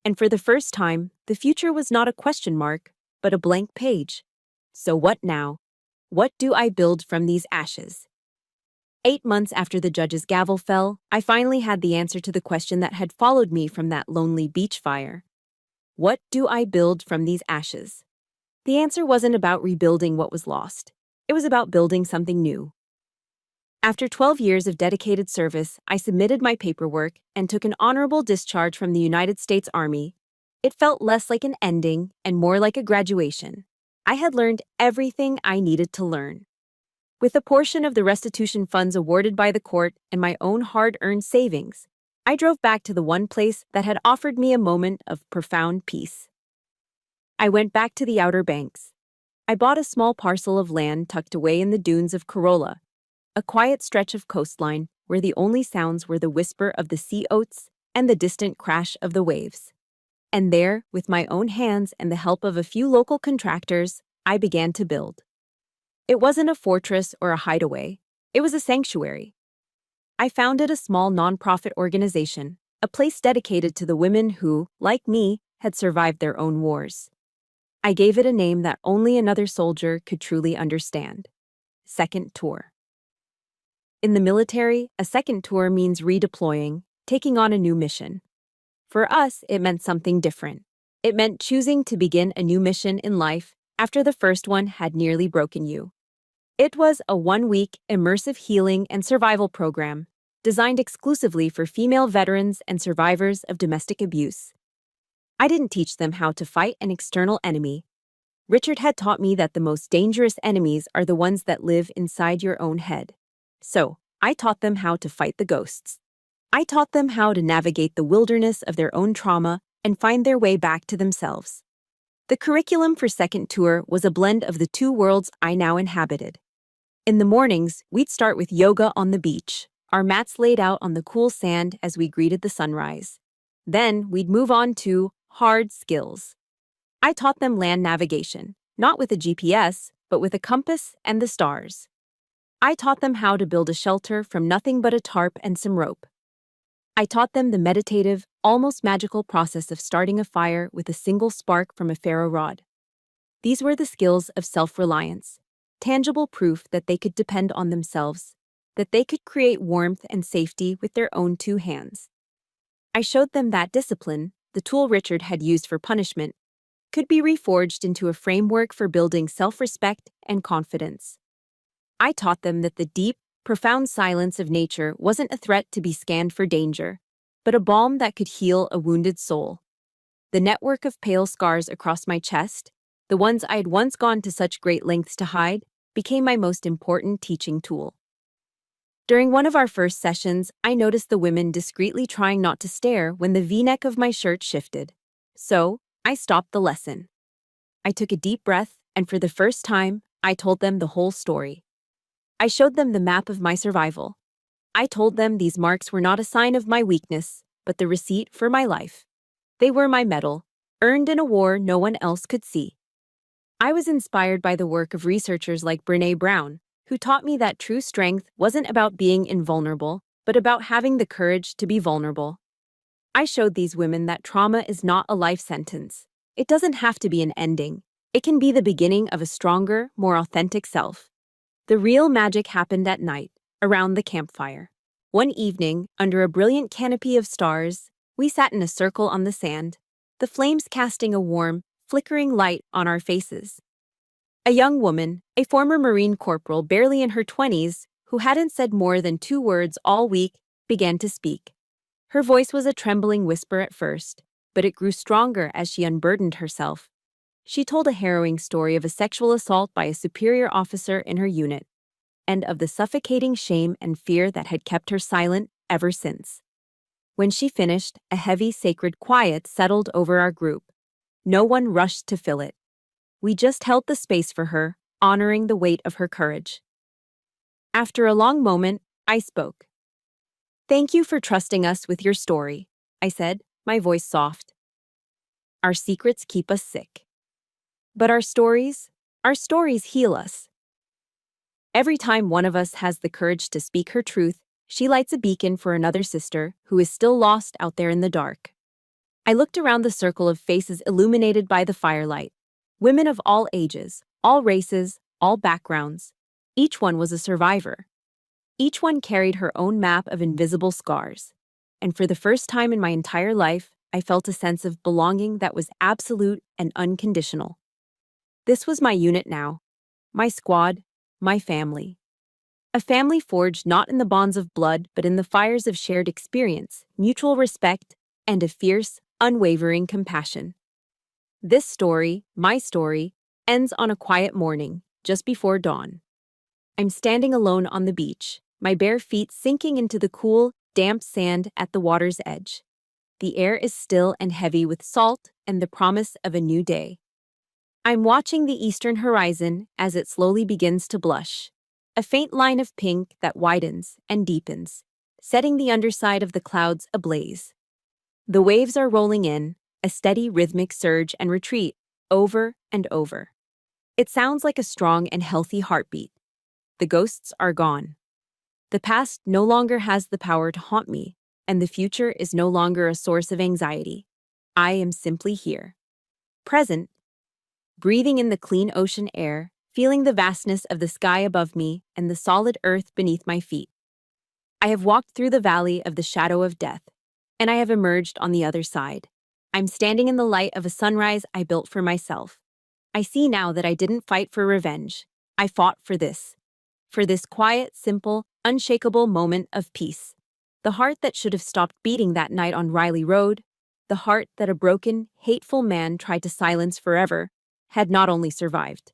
And for the first time, the future was not a question mark, but a blank page. So what now? What do I build from these ashes? 8 months after the judge's gavel fell, I finally had the answer to the question that had followed me from that lonely beach fire. What do I build from these ashes? The answer wasn't about rebuilding what was lost. It was about building something new. After 12 years of dedicated service, I submitted my paperwork and took an honorable discharge from the United States Army. It felt less like an ending and more like a graduation. I had learned everything I needed to learn. With a portion of the restitution funds awarded by the court and my own hard-earned savings, I drove back to the one place that had offered me a moment of profound peace. I went back to the Outer Banks. I bought a small parcel of land tucked away in the dunes of Corolla, a quiet stretch of coastline where the only sounds were the whisper of the sea oats and the distant crash of the waves. And there, with my own hands and the help of a few local contractors, I began to build. It wasn't a fortress or a hideaway. It was a sanctuary. I founded a small nonprofit organization, a place dedicated to the women who, like me, had survived their own wars. I gave it a name that only another soldier could truly understand: Second Tour. In the military, a second tour means redeploying, taking on a new mission. For us, it meant something different. It meant choosing to begin a new mission in life after the first one had nearly broken you. It was a 1-week immersive healing and survival program designed exclusively for female veterans and survivors of domestic abuse. I didn't teach them how to fight an external enemy. Richard had taught me that the most dangerous enemies are the ones that live inside your own head. So, I taught them how to fight the ghosts. I taught them how to navigate the wilderness of their own trauma and find their way back to themselves. The curriculum for Second Tour was a blend of the two worlds I now inhabited. In the mornings, we'd start with yoga on the beach, our mats laid out on the cool sand as we greeted the sunrise. Then, we'd move on to hard skills. I taught them land navigation, not with a GPS, but with a compass and the stars. I taught them how to build a shelter from nothing but a tarp and some rope. I taught them the meditative, almost magical process of starting a fire with a single spark from a ferro rod. These were the skills of self-reliance, tangible proof that they could depend on themselves, that they could create warmth and safety with their own two hands. I showed them that discipline, the tool Richard had used for punishment, could be reforged into a framework for building self-respect and confidence. I taught them that the deep, profound silence of nature wasn't a threat to be scanned for danger, but a balm that could heal a wounded soul. The network of pale scars across my chest, the ones I had once gone to such great lengths to hide, became my most important teaching tool. During one of our first sessions, I noticed the women discreetly trying not to stare when the V-neck of my shirt shifted. So, I stopped the lesson. I took a deep breath, and for the first time, I told them the whole story. I showed them the map of my survival. I told them these marks were not a sign of my weakness, but the receipt for my life. They were my medal, earned in a war no one else could see. I was inspired by the work of researchers like Brené Brown, who taught me that true strength wasn't about being invulnerable, but about having the courage to be vulnerable. I showed these women that trauma is not a life sentence. It doesn't have to be an ending. It can be the beginning of a stronger, more authentic self. The real magic happened at night, around the campfire. One evening, under a brilliant canopy of stars, we sat in a circle on the sand, the flames casting a warm, flickering light on our faces. A young woman, a former Marine corporal barely in her 20s, who hadn't said more than 2 words all week, began to speak. Her voice was a trembling whisper at first, but it grew stronger as she unburdened herself. She told a harrowing story of a sexual assault by a superior officer in her unit, and of the suffocating shame and fear that had kept her silent ever since. When she finished, a heavy, sacred quiet settled over our group. No one rushed to fill it. We just held the space for her, honoring the weight of her courage. After a long moment, I spoke. "Thank you for trusting us with your story," I said, my voice soft. "Our secrets keep us sick. But our stories heal us. Every time one of us has the courage to speak her truth, she lights a beacon for another sister who is still lost out there in the dark." I looked around the circle of faces illuminated by the firelight. Women of all ages, all races, all backgrounds. Each one was a survivor. Each one carried her own map of invisible scars. And for the first time in my entire life, I felt a sense of belonging that was absolute and unconditional. This was my unit now, my squad, my family. A family forged not in the bonds of blood, but in the fires of shared experience, mutual respect, and a fierce, unwavering compassion. This story, my story, ends on a quiet morning, just before dawn. I'm standing alone on the beach, my bare feet sinking into the cool, damp sand at the water's edge. The air is still and heavy with salt and the promise of a new day. I'm watching the eastern horizon as it slowly begins to blush, a faint line of pink that widens and deepens, setting the underside of the clouds ablaze. The waves are rolling in, a steady rhythmic surge and retreat, over and over. It sounds like a strong and healthy heartbeat. The ghosts are gone. The past no longer has the power to haunt me, and the future is no longer a source of anxiety. I am simply here. Present, breathing in the clean ocean air, feeling the vastness of the sky above me and the solid earth beneath my feet. I have walked through the valley of the shadow of death, and I have emerged on the other side. I'm standing in the light of a sunrise I built for myself. I see now that I didn't fight for revenge. I fought for this. For this quiet, simple, unshakable moment of peace. The heart that should have stopped beating that night on Riley Road, the heart that a broken, hateful man tried to silence forever, had not only survived.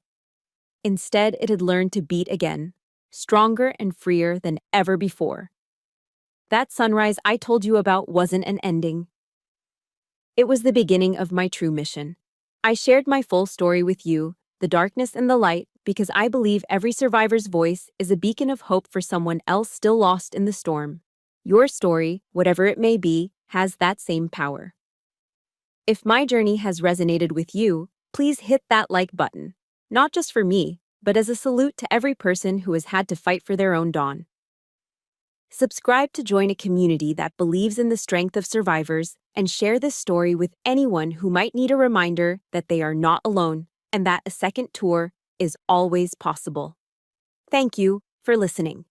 Instead, it had learned to beat again, stronger and freer than ever before. That sunrise I told you about wasn't an ending. It was the beginning of my true mission. I shared my full story with you, the darkness and the light, because I believe every survivor's voice is a beacon of hope for someone else still lost in the storm. Your story, whatever it may be, has that same power. If my journey has resonated with you, please hit that like button. Not just for me, but as a salute to every person who has had to fight for their own dawn. Subscribe to join a community that believes in the strength of survivors and share this story with anyone who might need a reminder that they are not alone and that a second tour is always possible. Thank you for listening.